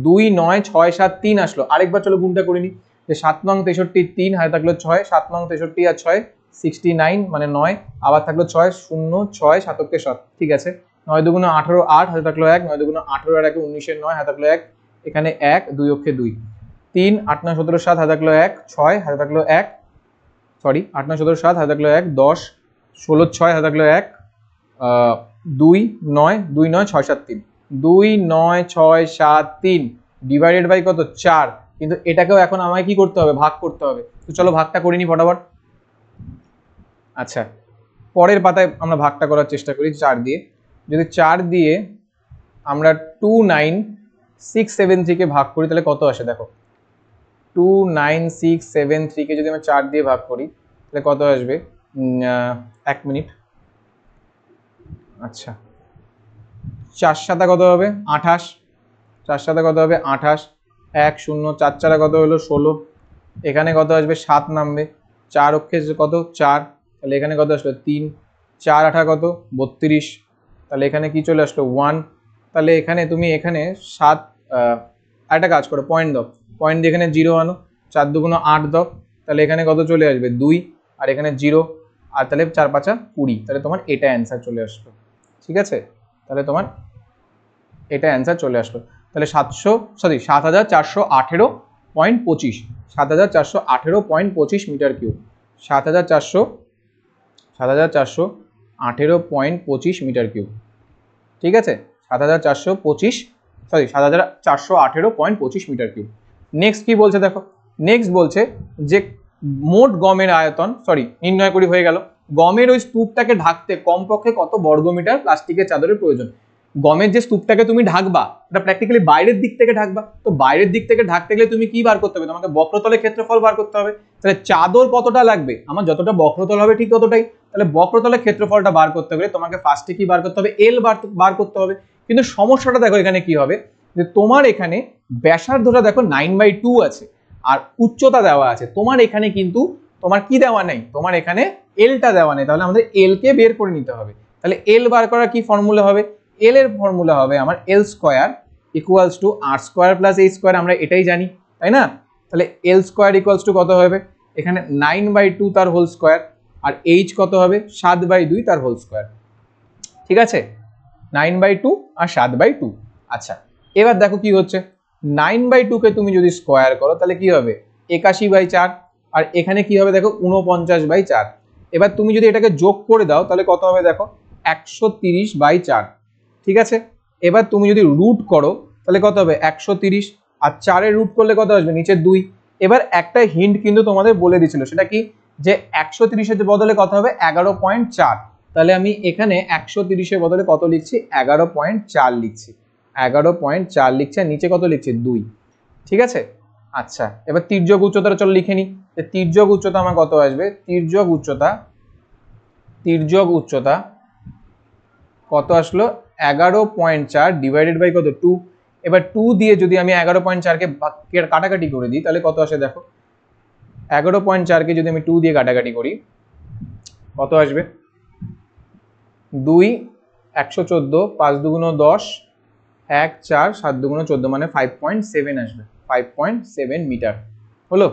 2 9 6 7 3 আসলো। আরেকবার চলো গুণটা করে নি, যে 7 নং 63 3, হাতে থাকলো 6, 7 নং 63 আর 6 69 মানে 9, আবার থাকলো 6 0 6 7 কে 7। ঠিক আছে, 9 দুগুণ 18 8, হাতে থাকলো 1, 9 দুগুণ 18 আর 1 19 9, হাতে থাকলো 1, এখানে 1 2 ওকে 2, 3 8 9 17 7, হাতে থাকলো 1 6, হাতে থাকলো 1, সরি 8 9 17 7, হাতে থাকলো 1 10, 16 6, হাতে থাকলো 1, 2 9 2 9 6 7 3, 2 9 6 7 3 ডিভাইডেড বাই কত 4। কিন্তু এটাকেও এখন আমায় কি করতে হবে, ভাগ করতে হবে। তো চলো ভাগটা করে নি ফটাফট। আচ্ছা, পরের পাতায় আমরা ভাগটা করার চেষ্টা করি 4 দিয়ে। যদি 4 দিয়ে আমরা 29673 কে ভাগ করি তাহলে কত আসে দেখো, 29673 কে যদি আমরা 4 দিয়ে ভাগ করি তাহলে কত আসবে, 1 মিনিট। আচ্ছা, 4 সাতা কত হবে 28, 4 সাতা কত হবে 28, 1 0 4 4 কত হলো 16, এখানে কত আসবে 7 নামবে, 4 অক্ষে কত 4, তাহলে এখানে কত আসলো 3, 4 8 কত 32, তাহলে এখানে কি চলে আসলো 1, তাহলে এখানে তুমি এখানে 7 একটা কাজ করো, পয়েন্ট দাও, পয়েন্ট দিয়ে এখানে 0 আনো, 4 দুগুণ 8 দাও, তাহলে এখানে কত চলে আসবে 2, আর এখানে 0, আর তাহলে 4 5 20, তাহলে তোমার এটা অ্যান্সার চলে আসলো। ঠিক আছে, তাহলে তোমার এটা অ্যান্সার চলে আসলো। তাহলে 7418.25, 7418.25 মিটার কিউব, 7418.25 মিটার কিউব। ঠিক আছে, 7418.25 মিটার কিউব। নেক্সট কি বলছে দেখো, নেক্সট বলছে যে মোট গমের আয়তন, সরি নির্ণয় করি হয়ে গেল, গমের ওই স্তূপটাকে ঢাকতে কমপক্ষে কত বর্গমিটার প্লাস্টিকের চাদরের প্রয়োজন। গমের যে স্তূপটাকে তুমি ঢাকবা এটা প্র্যাকটিক্যালি বাইরের দিক থেকে ঢাকবা, তো বাইরের দিক থেকে ঢাকতে গেলে তুমি কি বার করতে হবে, তোমাকে বক্রতলের ক্ষেত্রফল বার করতে হবে। তাহলে চাদর কতটা লাগবে, আমার যতটা বক্রতল হবে ঠিক ততটাই, তাহলে বক্রতলের ক্ষেত্রফলটা বার করতে গেলে তোমাকে ফার্স্টে কি বার করতে হবে, এল বার করতে হবে। কিন্তু সমস্যাটা দেখো এখানে কি হবে, যে তোমার এখানে ব্যাসার্ধটা দেখো 9/2 আছে আর উচ্চতা দেওয়া আছে, তোমার এখানে কিন্তু তোমার কি দেওয়া নেই, তোমার এখানে এলটা দেওয়া নেই, তাহলে আমাদের এল কে বের করে নিতে হবে। তাহলে এল বার করার কি ফর্মুলা হবে, এল এর ফর্মুলা হবে আমার L square equals to R square plus H square, আমরা এটাই জানি তাই না। তাহলে এল স্কোয়ার ইকুয়ালস টু কত হবে, এখানে 9/2 তার হোল স্কোয়ার, আর এইচ কত হবে 7/2 তার হোল স্কোয়ার। ঠিক আছে, 9/2 আর 7/2। আচ্ছা, এবার দেখো কি হচ্ছে, 9/2 কে তুমি যদি স্কোয়ার করো তাহলে কি হবে 81/4, আর এখানে কি হবে দেখো 49/4। এবার তুমি যদি এটাকে যোগ করে দাও তাহলে কত হবে দেখো 130/4। ঠিক আছে, এবার তুমি যদি রুট করো তাহলে কত হবে 130, আর 4-এর রুট করলে কত আসবে নিচে 2। এবার একটা হিন্ট কিন্তু তোমাদের বলে দিছিল, সেটা কি যে 130-এর বদলে কত হবে 11.4। তাহলে আমি এখানে 130-এর বদলে কত লিখছি 11.4 লিখছি, 11.4 লিখছি, আর নিচে কত লিখছি 2। ঠিক আছে, আচ্ছা এবার তির্যক উচ্চতাটা চলো লিখে নি। তির্যক উচ্চতা আমার কত আসবে, তির্যক উচ্চতা কত আসলো 11.4 ডিভাইডেড বাই কত 2। এবার 2 দিয়ে যদি আমি 11.4 কে কাটাকাটি করে দিই তাহলে কত আসে দেখো, 11.4 কে যদি আমি 2 দিয়ে কাটাকাটি করি কত আসবে 2 114, 5 দুগুণ 10, 1 4, 7 দুগুণ 14, মানে 5.7 আসবে, 5.7 মিটার হলো।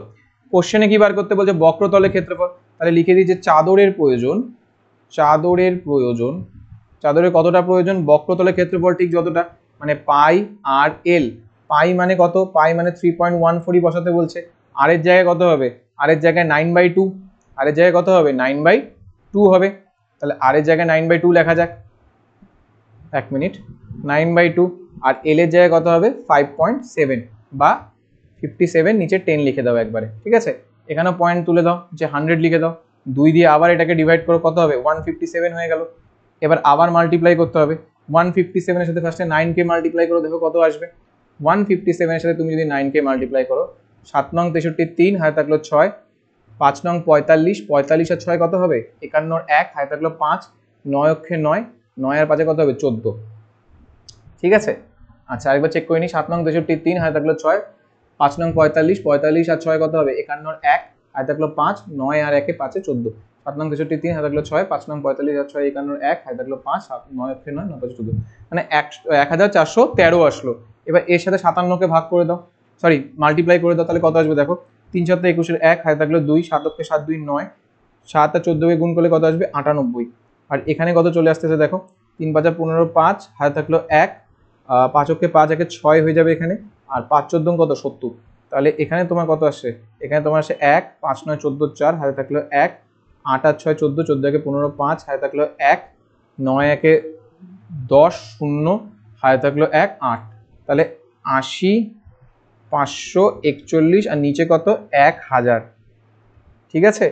কোশ্চেনে কি বার করতে বলছে বক্রতলের ক্ষেত্রফল, তাহলে লিখে দিই যে চাদরের কতটা প্রয়োজন, বক্রতলের ক্ষেত্রফল ঠিক যতটা, মানে পাই আর এল। পাই মানে কত, পাই মানে 3.14 বসাতে বলছে। আর এর জায়গায় কত হবে, আর এর জায়গায় 9/2, আর এর জায়গায় কত হবে 9/2 হবে। তাহলে আর এর জায়গায় 9/2 লেখা যাক, 1 মিনিট, 9/2, আর এল এর জায়গায় কত হবে 5.7 বা 57, নিচে 10 লিখে দাও একবারে। ঠিক আছে, এখানে পয়েন্ট তুলে দাও, যে 100 লিখে দাও, 2 দিয়ে আবার এটাকে ডিভাইড করো কত হবে 157 হয়ে গেল। এবার আবার মাল্টিপ্লাই করতে হবে, 157 এর সাথে ফার্স্টে 9 কে মাল্টিপ্লাই করো, দেখো কত আসবে। 157 এর সাথে তুমি যদি 9 কে মাল্টিপ্লাই করো, 7 নং 63, 3 হাতে থাকলো 6, 5 নং 45, 45 আর 6 কত হবে 51, 1 হাতে থাকলো 5, 9 অক্ষে 9, 9 আর 5 কত হবে 14। ঠিক আছে, আচ্ছা আরেকবার চেক করে নিই, 7 নং 63, 3 হাতে থাকলো 6, 5 নং 45, 45 আর 6 কত হবে 51, 1 হাতে থাকলো 5, 9 আর 1 এ 5 এ 14। 7 নং 63, 3 হাতে থাকলো 6, 5 নং 45 আর 6 51, 1 হাতে থাকলো 5, 9 অক্ষে 9, 9 5 14, মানে 1413 আসলো। এবার এর সাথে 57 কে ভাগ করে দাও, সরি মাল্টিপ্লাই করে দাও, তাহলে কত আসবে দেখো 3 7 21 এর 1 হাতে থাকলো 2, 7 অক্ষে 7 2 9, 7 আর 14 কে গুণ করলে কত আসবে 98। আর এখানে কত চলে আসতেছে দেখো 3 5 15, 5 হাতে থাকলো 1, 5 অক্ষে 5 একে 6 হয়ে যাবে এখানে, আর 5 14 কত 70। তাহলে এখানে তোমার কত আসছে, এখানে তোমার আসে 1, 5 9 14 4 হাতে থাকলো 1, 8 আর 6 14, 14 একে 15 5 হাতে থাকলো 1, 9 একে 10 0 হাতে থাকলো 1 8। তাহলে 80 541 আর নিচে কত 1000। ঠিক আছে,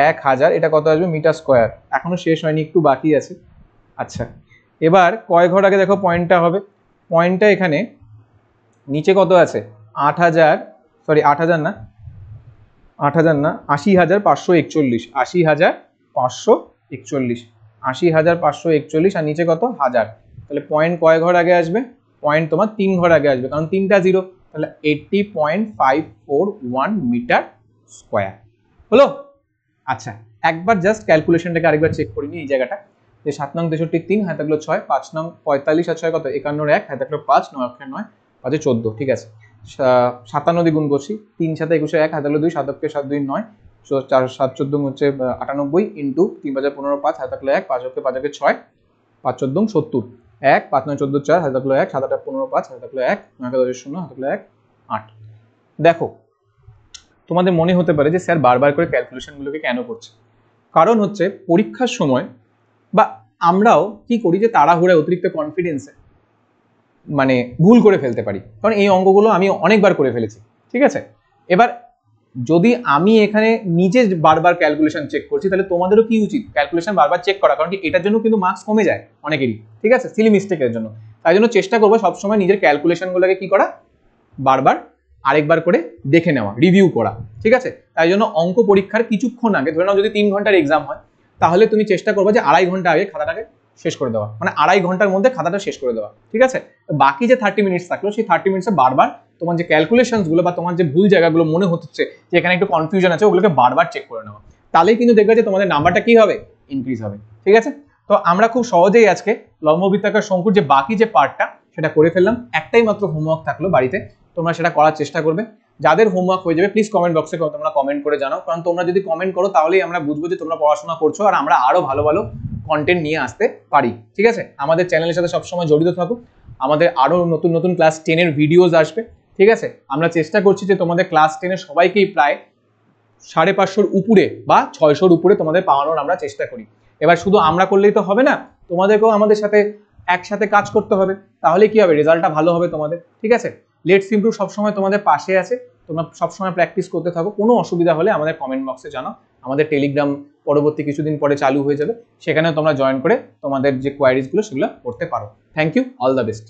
1000, এটা কত আসবে মিটার স্কোয়ার। এখনো শেষ হয়নি, একটু বাকি আছে। আচ্ছা এবার কয় ঘর আগে দেখো পয়েন্টটা হবে, পয়েন্টটা এখানে নিচে কত আছে 8000, সরি 8000 না 80,541, 80,541, 80,541, আর নিচে কত 1000। তাহলে পয়েন্ট কয় ঘর আগে আসবে, পয়েন্ট তোমার 3 ঘর আগে আসবে, কারণ 3টা 0। তাহলে 80.541 মিটার স্কোয়ার হলো। আচ্ছা একবার জাস্ট ক্যালকুলেশনটাকে আরেকবার চেক করে নিই এই জায়গাটা, যে 7 নং 63, 3 হাতে থাকলো 6, 5 নং 45 আর 6 কত 51, 1 হাতে থাকলো 5, 9 অক্ষে 9, 5 14। ঠিক আছে, 57 দিয়ে গুণ করছি, 3 7 21 1 হাতে থাকলো 2, 7 অক্ষে 7 2 9, 4 7 14 হচ্ছে 98 ইন্টু 3 5 15 5 হাতে থাকলো 1, 5 অক্ষে 5 একে 6, 5 14 70, 1 5 9 14 4 হাতে থাকলো 1, 7 8 15 5 হাতে থাকলো 1, 9 10 0 হাতে থাকলো 1 8। দেখো তোমাদের মনে হতে পারে যে স্যার বারবার করে ক্যালকুলেশনগুলোকে কেন করছে, কারণ হচ্ছে পরীক্ষার সময় বা আমরাও কি করি যে তাড়াহুড়ায় অতিরিক্ত কনফিডেন্সে মানে ভুল করে ফেলতে পারি, কারণ এই অঙ্কগুলো আমি অনেকবার করে ফেলেছি। ঠিক আছে, এবার যদি আমি এখানে নিজে বারবার ক্যালকুলেশন চেক করছি, তাহলে তোমাদেরও কি উচিত ক্যালকুলেশন বারবার চেক করা, কারণ কি এটার জন্য কিন্তু মার্কস কমে যায় অনেকেরই। ঠিক আছে, সিলি মিস্টেকের জন্য। তাই জন্য চেষ্টা করবো সবসময় নিজের ক্যালকুলেশনগুলোকে কি করা, বারবার আরেকবার করে দেখে নেওয়া, রিভিউ করা। ঠিক আছে, তাই জন্য অঙ্ক পরীক্ষার কিছুক্ষণ আগে, ধরে নাও যদি 3 ঘন্টার এক্সাম হয়, তাহলে তুমি চেষ্টা করবে যে 2.5 ঘন্টা আগে খাতাটাকে শেষ করে দেওয়া, মানে 2.5 ঘন্টার মধ্যে খাতাটা শেষ করে দেওয়া। ঠিক আছে, বাকি যে 30 মিনিটস থাকলো সেই 30 মিনিটসে বারবার তোমার যে ক্যালকুলেশনস গুলো বা তোমার যে ভুল জায়গাগুলো মনে হচ্ছে যে এখানে একটু কনফিউশন আছে, ওগুলোকে বারবার চেক করে নেওয়া, তাহলেই কিন্তু দেখবে যে তোমাদের নাম্বারটা কি হবে, ইনক্রিজ হবে। ঠিক আছে, তো আমরা খুব সহজেই আজকে লম্ববৃত্তাকার শঙ্কুর যে বাকি যে পার্টটা সেটা করে ফেললাম। একটাই মাত্র হোমওয়ার্ক থাকলো বাড়িতে, তোমরা সেটা করার চেষ্টা করবে। যাদের হোমওয়ার্ক হয়ে যাবে প্লিজ কমেন্ট বক্সে তোমরা কমেন্ট করে জানাও, কারণ তোমরা যদি কমেন্ট করো তাহলেই আমরা বুঝবো যে তোমরা পড়াশোনা করছো, আর আমরা আরো ভালো ভালো কন্টেন্ট নিয়ে আসতে পারি। ঠিক আছে, আমাদের চ্যানেলের সাথে সবসময় জড়িত থাকো। আমাদের আরও নতুন নতুন ক্লাস 10-এর ভিডিওস আসবে। ঠিক আছে, আমরা চেষ্টা করছি যে তোমাদের ক্লাস 10-এর সবাইকেই প্রায় 550-র উপরে বা 600-র উপরে তোমাদের পাওয়ানোর আমরা চেষ্টা করি। এবার শুধু আমরা করলেই তো হবে না, তোমাদেরকেও আমাদের সাথে একসাথে কাজ করতে হবে, তাহলে কি হবে, রেজাল্টটা ভালো হবে তোমাদের। ঠিক আছে, লেটস ইমপ্রুভ সবসময় তোমাদের পাশে আছে, তোমরা সবসময় প্র্যাকটিস করতে থাকো। কোনো অসুবিধা হলে আমাদের কমেন্ট বক্সে জানাও। আমাদের টেলিগ্রাম পরবর্তী কিছুদিন পরে চালু হয়ে যাবে, সেখানেও তোমরা জয়েন করে তোমাদের যে কোয়ারিজগুলো সেগুলো করতে পারো। Thank you, all the best.